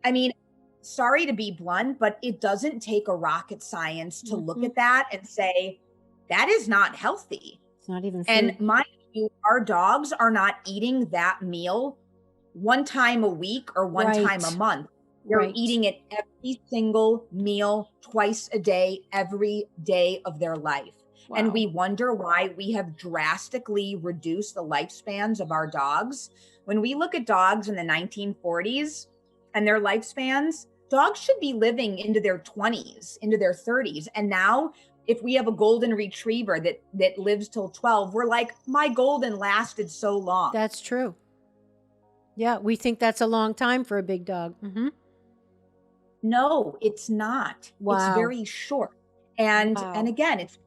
I mean, sorry to be blunt, but it doesn't take a rocket science to look at that and say, that is not healthy. It's not even food. And mind you, our dogs are not eating that meal one time a week or one time a month. They're eating it every single meal, twice a day, every day of their life. Wow. And we wonder why we have drastically reduced the lifespans of our dogs. When we look at dogs in the 1940s and their lifespans, dogs should be living into their 20s, into their 30s. And now, if we have a golden retriever that lives till 12, we're like, my golden lasted so long. That's true. Yeah, we think that's a long time for a big dog. No, it's not. Wow. It's very short. And again, it's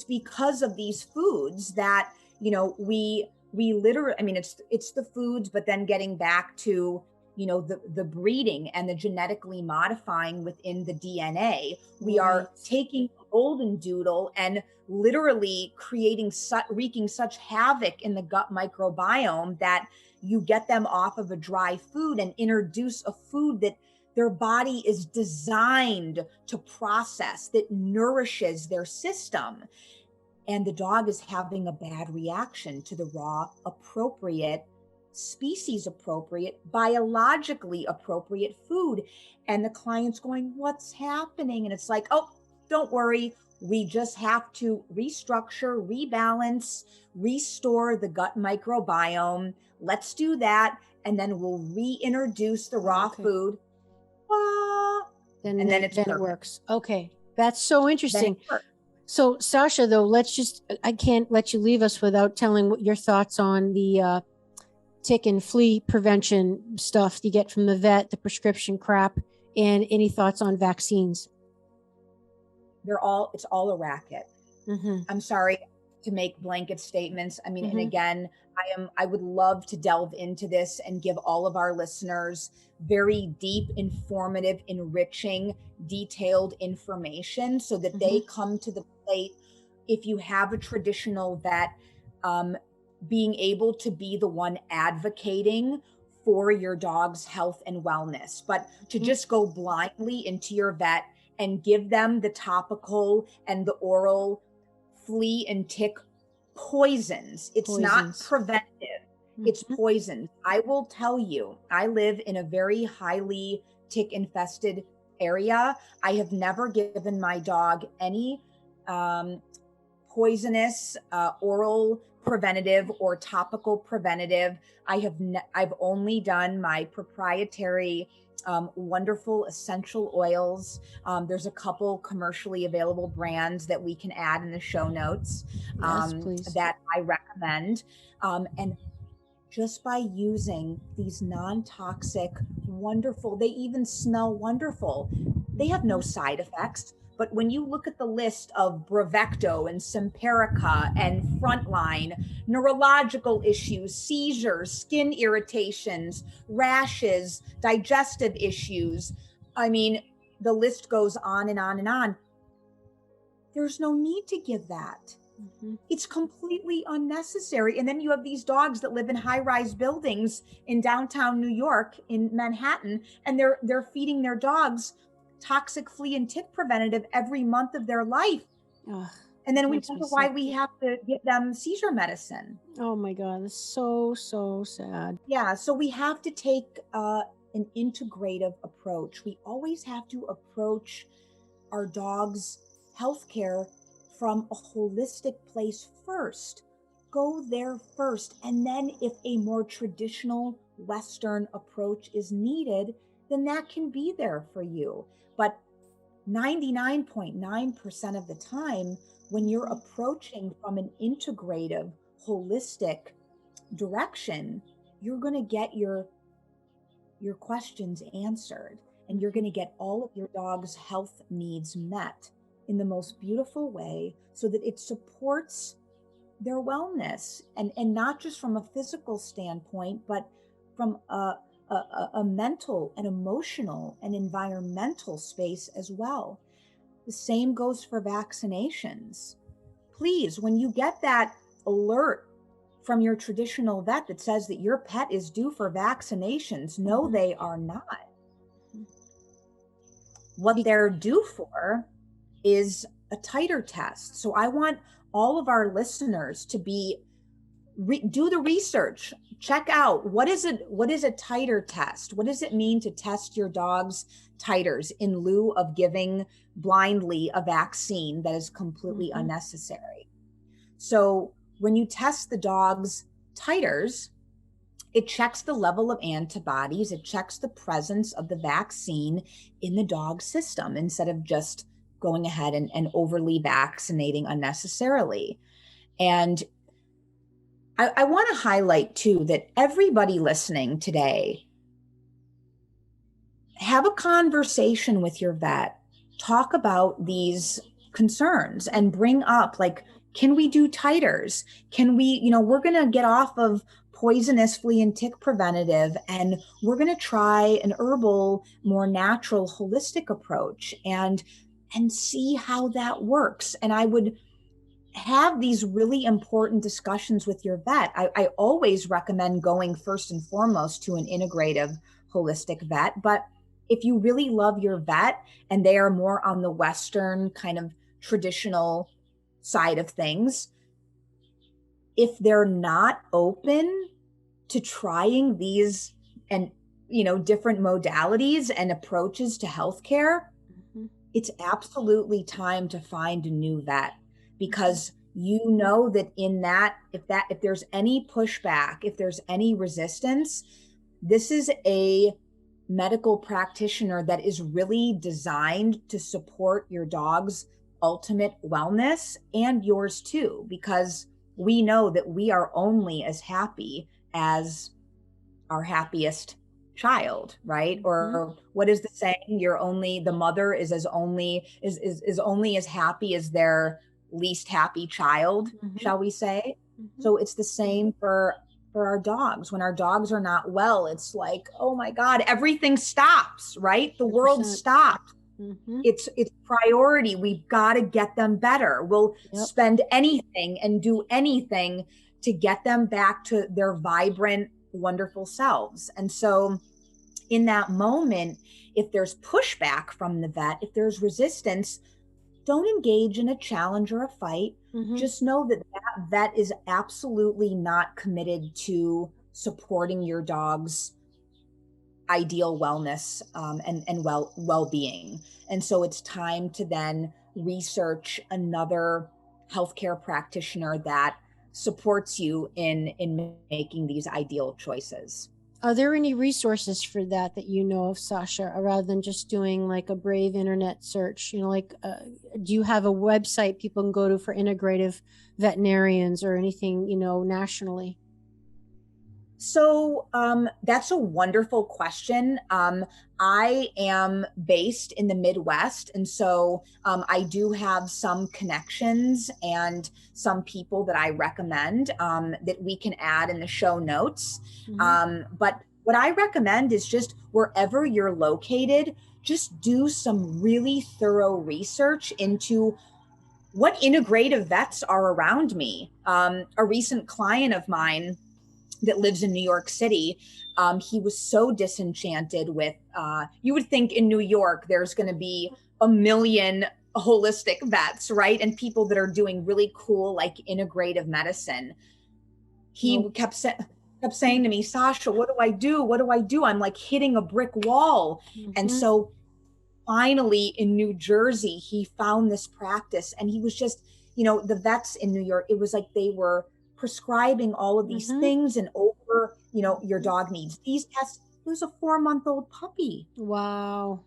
because of these foods that, we literally, I mean, it's the foods, but then getting back to, the breeding and the genetically modifying within the DNA, we are taking a Golden Doodle and literally wreaking such havoc in the gut microbiome that you get them off of a dry food and introduce a food that their body is designed to process, that nourishes their system. And the dog is having a bad reaction to the raw, appropriate, species appropriate, biologically appropriate food. And the client's going, what's happening? And it's like, oh, don't worry. We just have to restructure, rebalance, restore the gut microbiome. Let's do that. And then we'll reintroduce the raw food. Then it works. Okay. That's so interesting. So Sasha, though, I can't let you leave us without telling what your thoughts on the tick and flea prevention stuff you get from the vet, the prescription crap. And any thoughts on vaccines? It's all a racket. I'm sorry to make blanket statements. I mean, and again, I would love to delve into this and give all of our listeners very deep, informative, enriching, detailed information so that they come to the plate. If you have a traditional vet, being able to be the one advocating for your dog's health and wellness, but to just go blindly into your vet and give them the topical and the oral flea and tick poisons. It's not preventive. It's poison. I will tell you, I live in a very highly tick infested area. I have never given my dog any poisonous oral preventative or topical preventative. I've only done my proprietary wonderful essential oils. There's a couple commercially available brands that we can add in the show notes that I recommend. And just by using these non-toxic, wonderful, they even smell wonderful. They have no side effects. But when you look at the list of Bravecto and Simparica and Frontline, neurological issues, seizures, skin irritations, rashes, digestive issues, I mean, the list goes on and on and on. There's no need to give that. It's completely unnecessary. And then you have these dogs that live in high-rise buildings in downtown New York, in Manhattan, and they're feeding their dogs toxic flea and tick preventative every month of their life. And then we wonder why we have to give them seizure medicine. Oh my God, that's so sad. Yeah, so we have to take an integrative approach. We always have to approach our dog's healthcare from a holistic place first. Go there first. And then if a more traditional Western approach is needed, then that can be there for you. But 99.9% of the time, when you're approaching from an integrative, holistic direction, you're going to get your questions answered, and you're going to get all of your dog's health needs met in the most beautiful way so that it supports their wellness, and not just from a physical standpoint, but from a mental and emotional and environmental space as well. The same goes for vaccinations. Please, when you get that alert from your traditional vet that says that your pet is due for vaccinations, no, they are not. What they're due for is a titer test. So I want all of our listeners to do the research. Check out what is a titer test? What does it mean to test your dog's titers in lieu of giving blindly a vaccine that is completely unnecessary? So when you test the dog's titers, it checks the level of antibodies. It checks the presence of the vaccine in the dog's system instead of just going ahead and overly vaccinating unnecessarily. And I want to highlight too that everybody listening today, have a conversation with your vet, talk about these concerns and bring up, like, can we do titers? Can we, we're going to get off of poisonous flea and tick preventative, and we're going to try an herbal, more natural, holistic approach and see how that works. And I would have these really important discussions with your vet. I always recommend going first and foremost to an integrative, holistic vet. But if you really love your vet and they are more on the Western kind of traditional side of things, if they're not open to trying these and different modalities and approaches to healthcare, it's absolutely time to find a new vet, because that if there's any pushback, if there's any resistance, this is a medical practitioner that is really designed to support your dog's ultimate wellness and yours too, because we know that we are only as happy as our happiest child, right? Or what is the saying? The mother is only as happy as their least happy child, shall we say? So it's the same for our dogs. When our dogs are not well, it's like, oh my God, everything stops, right? The world 100%. stops. It's priority. We've got to get them better. We'll spend anything and do anything to get them back to their vibrant, wonderful selves. And so in that moment, if there's pushback from the vet, if there's resistance, don't engage in a challenge or a fight. Just know that that vet is absolutely not committed to supporting your dog's ideal wellness and well-being. And so it's time to then research another healthcare practitioner that supports you in making these ideal choices. Are there any resources for that you know of, Sasha, rather than just doing like a brave internet search? Do you have a website people can go to for integrative veterinarians or anything, nationally? So that's a wonderful question. I am based in the Midwest, and so I do have some connections and some people that I recommend that we can add in the show notes. But what I recommend is just wherever you're located, just do some really thorough research into what integrative vets are around me. A recent client of mine that lives in New York City, he was so disenchanted with, you would think in New York, there's going to be a million holistic vets, right? And people that are doing really cool, like integrative medicine. He kept saying to me, Sasha, what do I do? What do I do? I'm like hitting a brick wall. And so finally in New Jersey, he found this practice, and he was just, the vets in New York, it was like they were prescribing all of these things and over, your dog needs these tests. It was a 4-month-old puppy. Wow.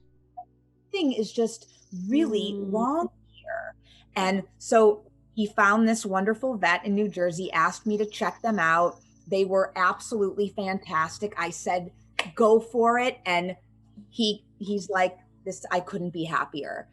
Thing is just really wrong here. And so he found this wonderful vet in New Jersey, asked me to check them out. They were absolutely fantastic. I said, go for it. And he's like, this, I couldn't be happier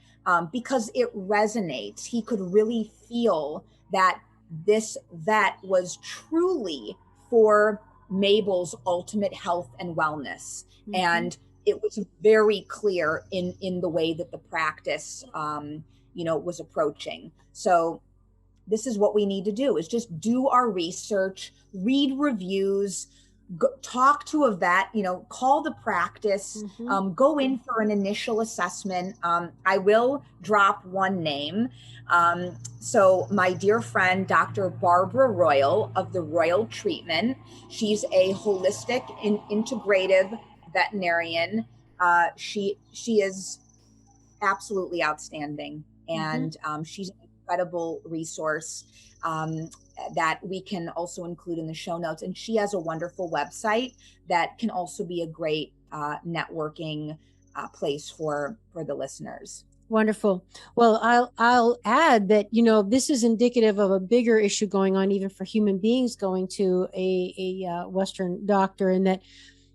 because it resonates. He could really feel that this vet was truly for Mabel's ultimate health and wellness. And it was very clear in the way that the practice, was approaching. So this is what we need to do, is just do our research, read reviews, talk to a vet, call the practice, go in for an initial assessment. I will drop one name. So my dear friend, Dr. Barbara Royal of the Royal Treatment, she's a holistic and integrative veterinarian. She is absolutely outstanding. And she's an incredible resource that we can also include in the show notes. And she has a wonderful website that can also be a great networking place for the listeners. Wonderful. Well, I'll add that, this is indicative of a bigger issue going on even for human beings going to a Western doctor, and that,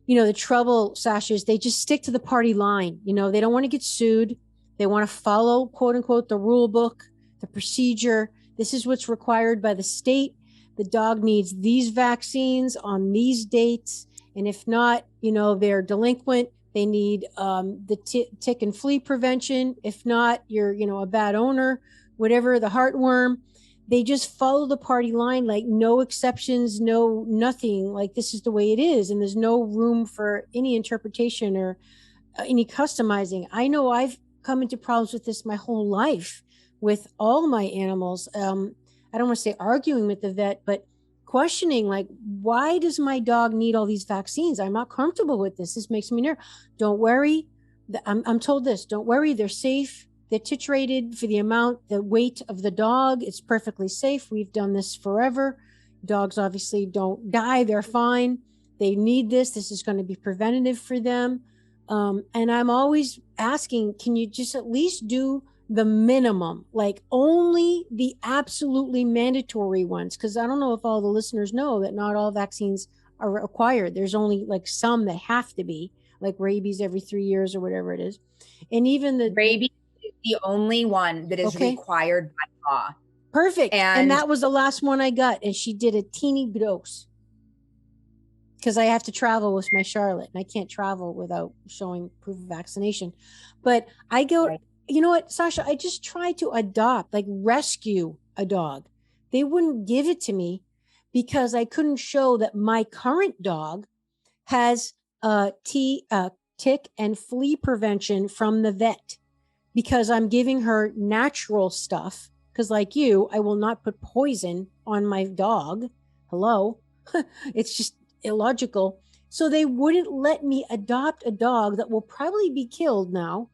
the trouble, Sasha, is they just stick to the party line. They don't want to get sued. They want to follow, quote unquote, the rule book, the procedure. This is what's required by the state. The dog needs these vaccines on these dates. And if not, they're delinquent. They need the tick and flea prevention. If not, you're, a bad owner, whatever, the heartworm. They just follow the party line, like no exceptions, no nothing. Like this is the way it is. And there's no room for any interpretation or any customizing. I know I've come into problems with this my whole life with all my animals. I don't want to say arguing with the vet, but questioning, like, why does my dog need all these vaccines? I'm not comfortable with this. This makes me nervous. Don't worry. I'm told this. Don't worry. They're safe. They're titrated for the weight of the dog. It's perfectly safe. We've done this forever. Dogs obviously don't die. They're fine. They need this. This is going to be preventative for them. And I'm always asking, can you just at least do the minimum, like only the absolutely mandatory ones? Because I don't know if all the listeners know that not all vaccines are required. There's only like some that have to be, like rabies every 3 years or whatever it is. And even Rabies is the only one that is okay, required by law. perfect. And And that was the last one I got. And she did a teeny dose because I have to travel with my Charlotte and I can't travel without showing proof of vaccination. But I go, right. you know what, Sasha, I just tried to adopt, like rescue a dog. They wouldn't give it to me because I couldn't show that my current dog has tick and flea prevention from the vet because I'm giving her natural stuff. Because, like you, I will not put poison on my dog. Hello. It's just illogical. So they wouldn't let me adopt a dog that will probably be killed now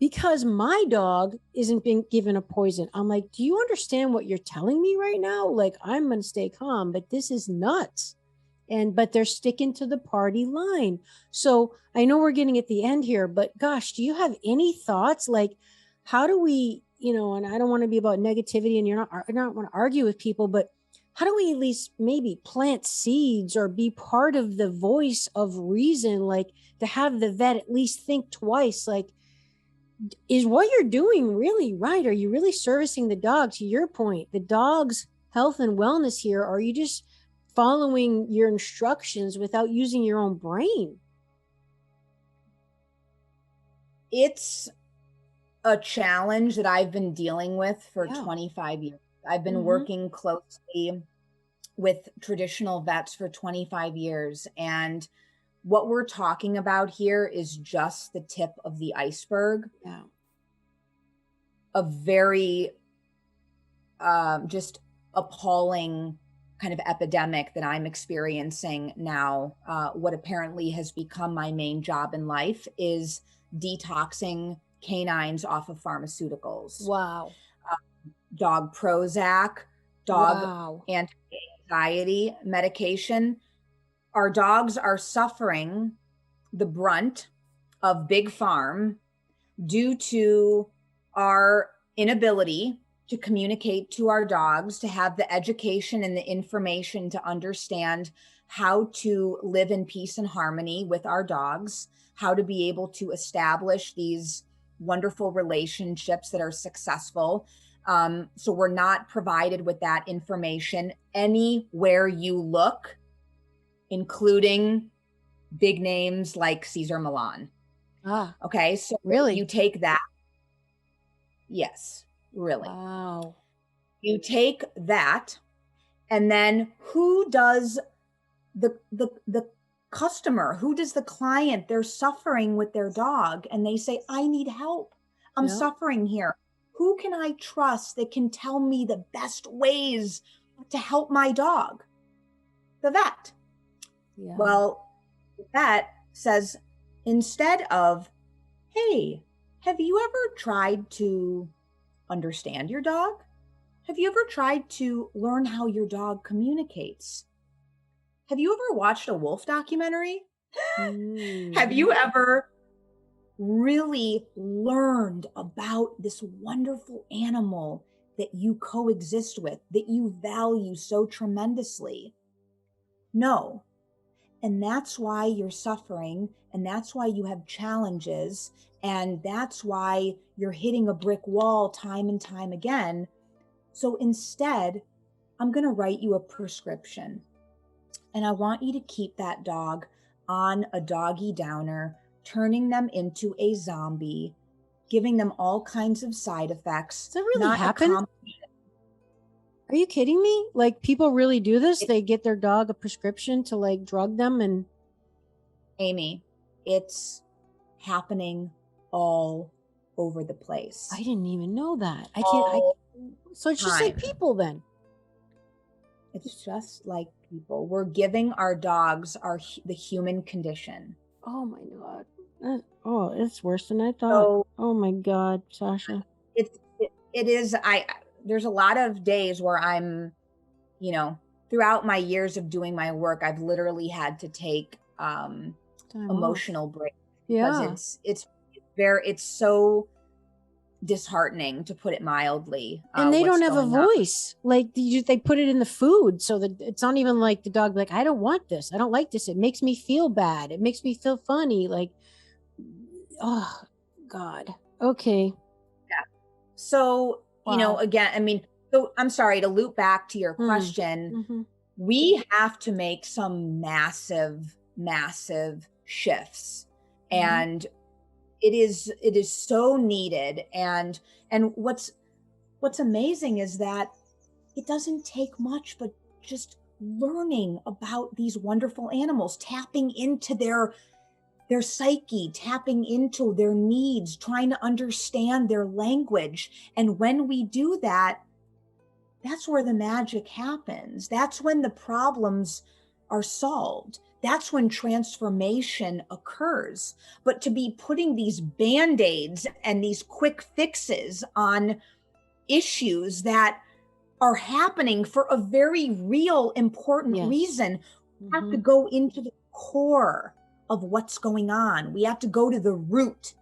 because my dog isn't being given a poison. I'm like, do you understand what you're telling me right now? Like, I'm going to stay calm, but this is nuts. But they're sticking to the party line. So I know we're getting at the end here, but gosh, do you have any thoughts? Like, how do we, and I don't want to be about negativity and I don't want to argue with people, but how do we at least maybe plant seeds or be part of the voice of reason, like to have the vet at least think twice, like, is what you're doing really right? Are you really servicing the dog? To your point, the dog's health and wellness here, or are you just following your instructions without using your own brain? It's a challenge that I've been dealing with for 25 years. I've been working closely with traditional vets for 25 years. And what we're talking about here is just the tip of the iceberg. Yeah. A very just appalling kind of epidemic that I'm experiencing now. What apparently has become my main job in life is detoxing canines off of pharmaceuticals. Wow. Dog Prozac, dog anti-anxiety medication. Our dogs are suffering the brunt of big farm due to our inability to communicate to our dogs, to have the education and the information to understand how to live in peace and harmony with our dogs, how to be able to establish these wonderful relationships that are successful. So we're not provided with that information anywhere you look, including big names like Cesar Millan. Okay, so really? you take that. Yes, really. Wow. You take that, and then who does the customer, who does the client, they're suffering with their dog and they say, I need help. I'm suffering here. Who can I trust that can tell me the best ways to help my dog? The vet. Yeah. Well, the vet says, instead of, hey, have you ever tried to understand your dog? Have you ever tried to learn how your dog communicates? Have you ever watched a wolf documentary? Have you ever really learned about this wonderful animal that you coexist with, that you value so tremendously? No. And that's why you're suffering, and that's why you have challenges, and that's why you're hitting a brick wall time and time again. So instead, I'm going to write you a prescription, and I want you to keep that dog on a doggy downer, turning them into a zombie, giving them all kinds of side effects. Does that really happen? Are you kidding me? Like, people really do this? They get their dog a prescription to like drug them? And Amy, it's happening all over the place. I didn't even know that. So it's just like people then. It's just like people. We're giving our dogs the human condition. Oh my God. It's worse than I thought. So, oh my God, Sasha. It is. There's a lot of days where I'm, throughout my years of doing my work, I've literally had to take emotional breaks. Yeah. Because it's so disheartening, to put it mildly, And they what's don't have a going on. voice. Like they put it in the food so that it's not even like the dog, like, I don't want this. I don't like this. It makes me feel bad. It makes me feel funny. Like, oh God. Okay. Yeah. So, Wow. again, I mean, so I'm sorry to loop back to your Hmm. question. Mm-hmm. We have to make some massive, massive shifts. Mm-hmm. And it is so needed. And what's amazing is that it doesn't take much, but just learning about these wonderful animals, tapping into their psyche, tapping into their needs, trying to understand their language. And when we do that, that's where the magic happens. That's when the problems are solved. That's when transformation occurs. But to be putting these band-aids and these quick fixes on issues that are happening for a very real, important Yes. reason, we have to Mm-hmm. go into the core of what's going on. We have to go to the root.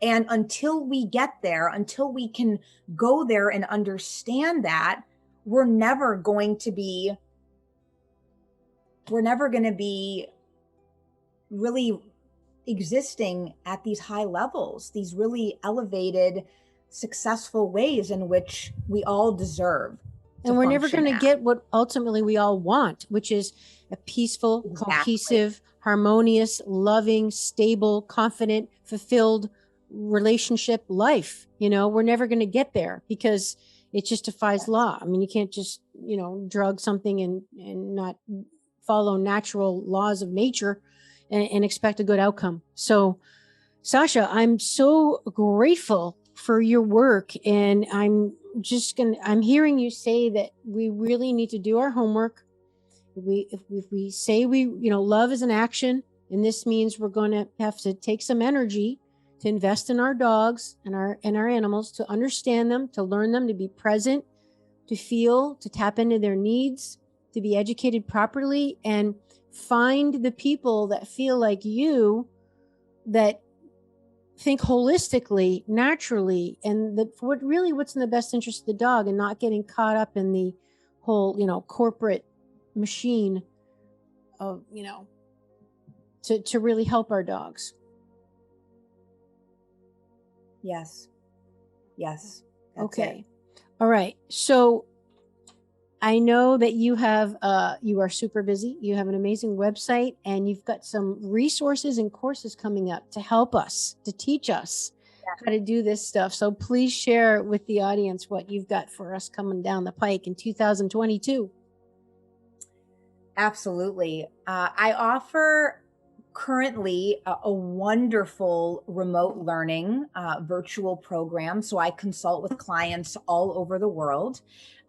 And until we get there, until we can go there and understand that, we're never going to be really existing at these high levels, these really elevated, successful ways in which we all deserve to And we're never function going to at. get what ultimately we all want, which is a peaceful, Exactly. cohesive, harmonious, loving, stable, confident, fulfilled relationship life. We're never going to get there because it just defies law. I mean, you can't just, drug something and not follow natural laws of nature and expect a good outcome. So, Sasha, I'm so grateful for your work. And I'm hearing you say that we really need to do our homework. If we say love is an action, and this means we're going to have to take some energy to invest in our dogs and our animals, to understand them, to learn them, to be present, to feel, to tap into their needs, to be educated properly, and find the people that feel like you, that think holistically, naturally, and what's in the best interest of the dog, and not getting caught up in the whole, corporate machine of, to really help our dogs. Yes. Yes. That's Okay. it. All right. So I know that you are super busy. You have an amazing website, and you've got some resources and courses coming up to help us, to teach us how to do this stuff. So please share with the audience what you've got for us coming down the pike in 2022. Absolutely. I offer currently a wonderful remote learning virtual program. So I consult with clients all over the world.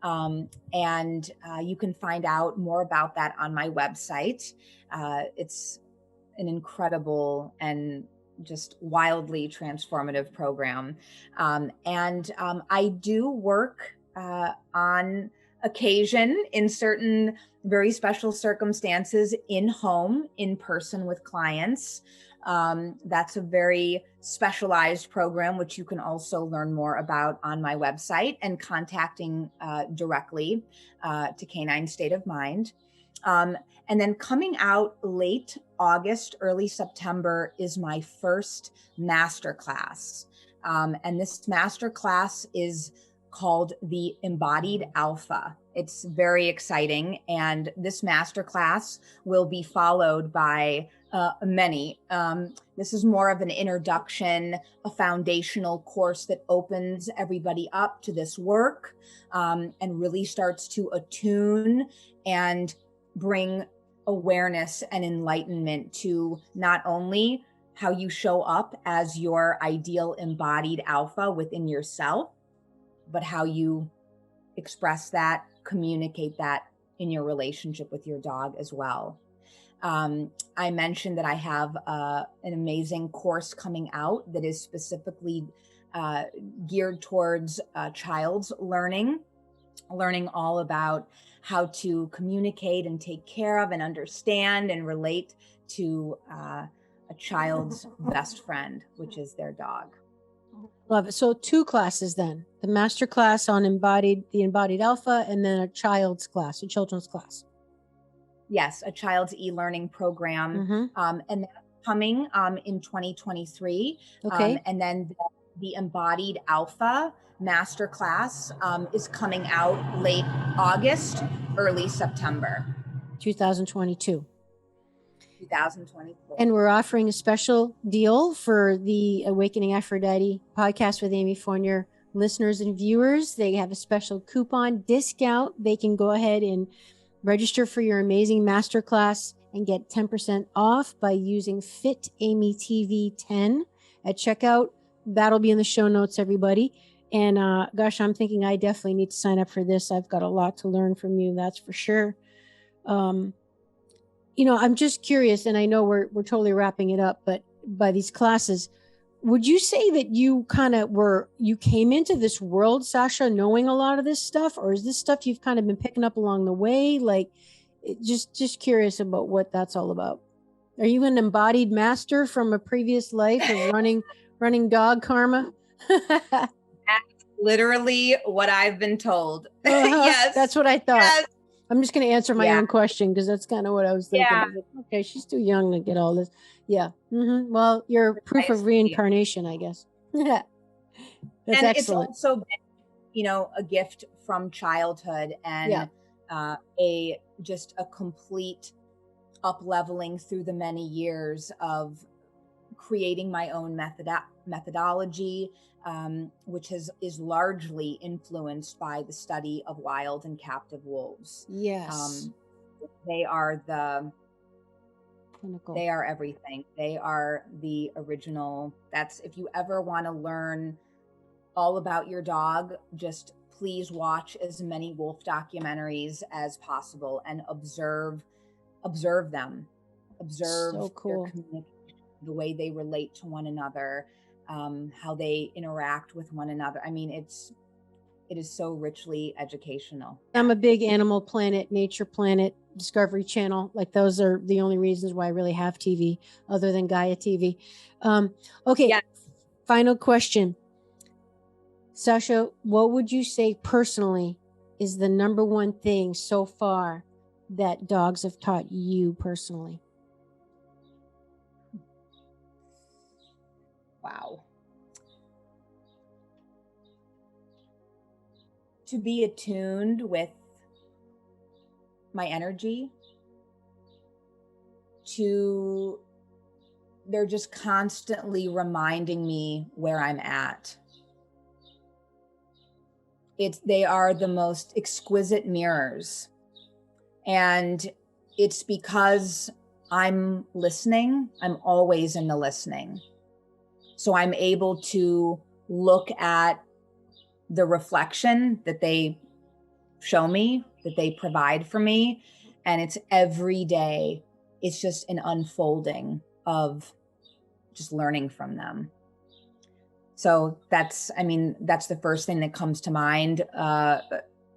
And you can find out more about that on my website. It's an incredible and just wildly transformative program. And I do work on occasion, in certain very special circumstances, in home, in person with clients. That's a very specialized program, which you can also learn more about on my website and contacting directly to Canine State of Mind. And then coming out late August, early September is my first masterclass. And this masterclass is called the Embodied Alpha. It's very exciting. And this masterclass will be followed by many. This is more of an introduction, a foundational course that opens everybody up to this work and really starts to attune and bring awareness and enlightenment to not only how you show up as your ideal embodied alpha within yourself, but how you express that, communicate that in your relationship with your dog as well. I mentioned that I have an amazing course coming out that is specifically geared towards child's learning all about how to communicate and take care of and understand and relate to a child's best friend, which is their dog. Love it. So 2 classes then, the master class on the embodied alpha, and then a children's class. Yes, a child's e-learning program. And that's coming in 2023. Okay. And then the embodied alpha master class is coming out late August, early September 2022. 2024. And we're offering a special deal for the Awakening Aphrodite podcast with Amy Fournier listeners and viewers. They have a special coupon discount. They can go ahead and register for your amazing masterclass and get 10% off by using Fit Amy TV 10 at checkout. That'll be in the show notes, everybody. And gosh, I'm thinking I definitely need to sign up for this. I've got a lot to learn from you, that's for sure. I'm just curious, and I know we're totally wrapping it up, but by these classes, would you say that you you came into this world, Sasha, knowing a lot of this stuff, or is this stuff you've kind of been picking up along the way? Like, just curious about what that's all about. Are you an embodied master from a previous life of running dog karma? That's literally what I've been told. Yes, that's what I thought. Yes. I'm just going to answer my own question because that's kind of what I was thinking. Yeah. Like, okay, she's too young to get all this. Yeah. Well, you're proof of reincarnation, I guess. Yeah. That's excellent. It's also been, a gift from childhood and just a complete up-leveling through the many years of creating my own methodology, which is largely influenced by the study of wild and captive wolves. Yes. They are Clinical. They are everything. They are the original. If you ever want to learn all about your dog, just please watch as many wolf documentaries as possible and observe them. Observe so cool. Their communication, the way they relate to one another, how they interact with one another. I mean, it is so richly educational. I'm a big Animal Planet, Nature Planet, Discovery Channel. Like, those are the only reasons why I really have TV other than Gaia TV. Okay. Yes. Final question. Sasha, what would you say personally is the number one thing so far that dogs have taught you personally? Wow. To be attuned with my energy, they're just constantly reminding me where I'm at. They are the most exquisite mirrors. And it's because I'm listening, I'm always in the listening. So I'm able to look at the reflection that they show me, that they provide for me. And it's every day. It's just an unfolding of just learning from them. So that's the first thing that comes to mind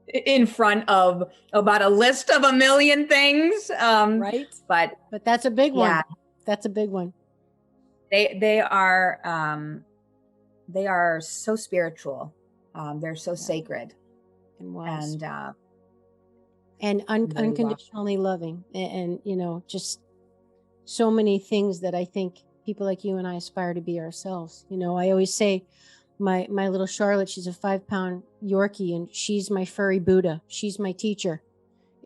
in front of about a list of a million things. Right. But that's a big one. That's a big one. They are so spiritual. They're so sacred and wise. And unconditionally loving, and just so many things that I think people like you and I aspire to be ourselves. I always say my little Charlotte, she's a 5-pound Yorkie, and she's my furry Buddha. She's my teacher.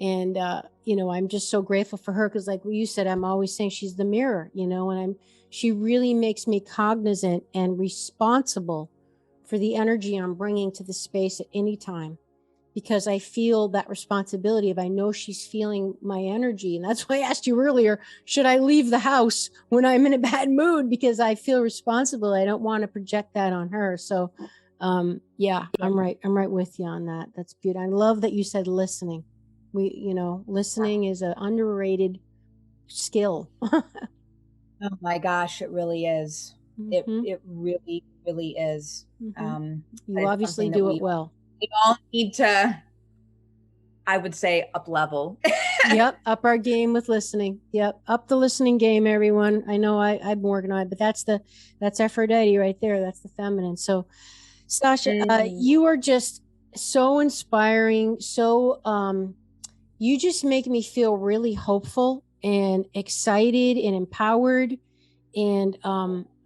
And, I'm just so grateful for her because, like you said, I'm always saying she's the mirror, and she really makes me cognizant and responsible for the energy I'm bringing to the space at any time, because I feel that responsibility of, I know she's feeling my energy. And that's why I asked you earlier, should I leave the house when I'm in a bad mood? Because I feel responsible. I don't want to project that on her. So, I'm right with you on that. That's beautiful. I love that you said listening. Listening is an underrated skill. Oh my gosh, it really is. Mm-hmm. It really, really is. Mm-hmm. You obviously do it well. We all need to, I would say up level. Yep. Up our game with listening. Yep. Up the listening game, everyone. I know I've been working on it, but that's Aphrodite right there. That's the feminine. So Sasha, you are just so inspiring. So, you just make me feel really hopeful and excited and empowered. And,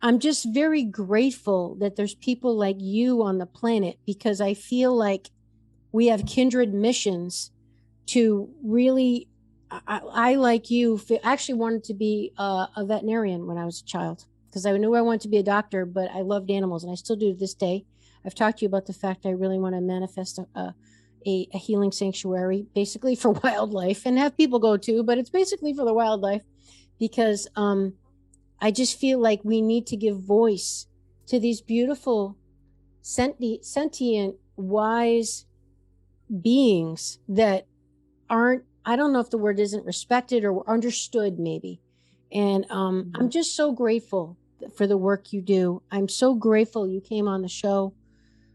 I'm just very grateful that there's people like you on the planet, because I feel like we have kindred missions to really, I like you, actually wanted to be a veterinarian when I was a child, because I knew I wanted to be a doctor, but I loved animals, and I still do to this day. I've talked to you about the fact I really want to manifest a healing sanctuary, basically for wildlife, and have people go too, but it's basically for the wildlife, because I just feel like we need to give voice to these beautiful, sentient, wise beings that aren't, I don't know if the word isn't respected or understood maybe. And I'm just so grateful for the work you do. I'm so grateful you came on the show.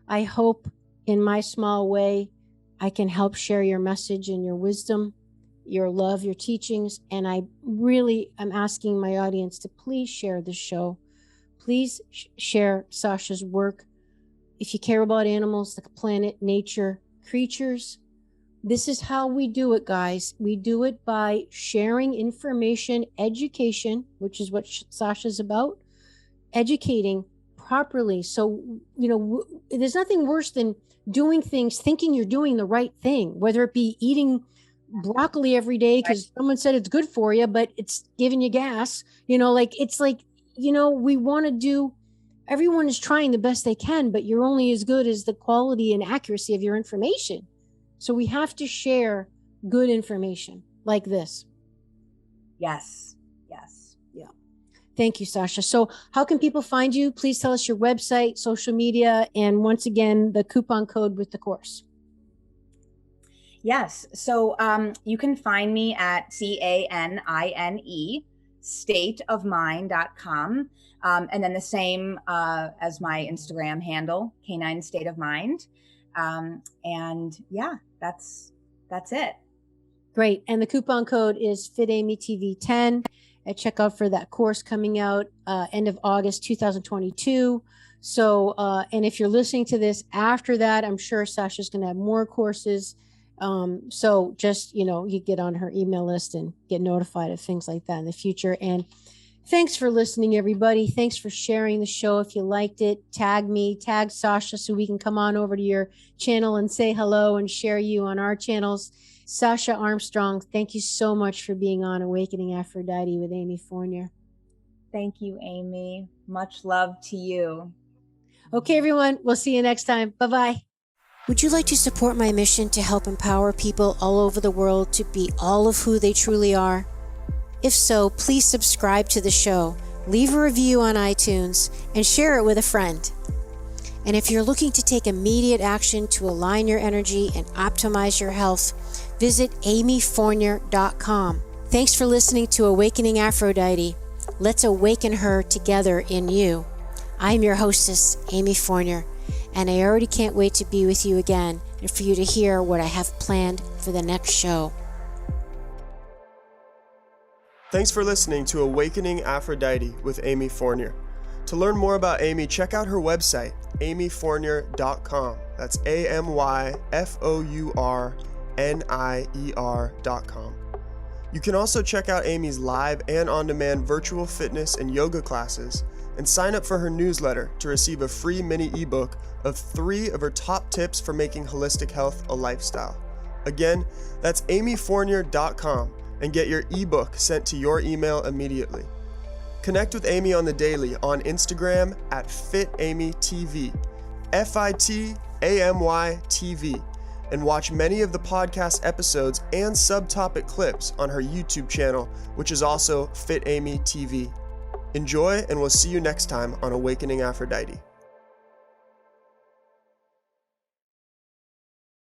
I hope in my small way, I can help share your message and your wisdom, your love, your teachings. And I really am asking my audience to please share this show. Please share Sasha's work. If you care about animals, the planet, nature, creatures, this is how we do it, guys. We do it by sharing information, education, which is what Sasha's about, educating properly. So, there's nothing worse than doing things, thinking you're doing the right thing, whether it be eating broccoli every day because someone said it's good for you, but it's giving you gas, we want to do, everyone is trying the best they can, but you're only as good as the quality and accuracy of your information. So we have to share good information like this. Yes. Yeah. Thank you, Sasha. So how can people find you? Please tell us your website, social media, and once again, the coupon code with the course. Yes. So you can find me at CANINE, stateofmind.com. And then the same as my Instagram handle, Canine State of Mind. And yeah, that's it. Great. And the coupon code is FitAmyTV10 at checkout for that course coming out end of August 2022. So, and if you're listening to this after that, I'm sure Sasha's going to have more courses. So just, you get on her email list and get notified of things like that in the future. And thanks for listening, everybody. Thanks for sharing the show. If you liked it, tag me, tag Sasha so we can come on over to your channel and say hello and share you on our channels. Sasha Armstrong, thank you so much for being on Awakening Aphrodite with Amy Fournier. Thank you, Amy. Much love to you. Okay, everyone. We'll see you next time. Bye-bye. Would you like to support my mission to help empower people all over the world to be all of who they truly are? If so, please subscribe to the show, leave a review on iTunes, and share it with a friend. And if you're looking to take immediate action to align your energy and optimize your health, visit amyfournier.com. Thanks for listening to Awakening Aphrodite. Let's awaken her together in you. I'm your hostess, Amy Fournier, and I already can't wait to be with you again and for you to hear what I have planned for the next show. Thanks for listening to Awakening Aphrodite with Amy Fournier. To learn more about Amy, check out her website, amyfournier.com. That's AMYFOURNIER.com. You can also check out Amy's live and on-demand virtual fitness and yoga classes and sign up for her newsletter to receive a free mini ebook of 3 of her top tips for making holistic health a lifestyle. Again, that's amyfournier.com and get your ebook sent to your email immediately. Connect with Amy on the daily on Instagram at FitAmyTV, FITAMYTV, and watch many of the podcast episodes and subtopic clips on her YouTube channel, which is also FitAmyTV. Enjoy, and we'll see you next time on Awakening Aphrodite.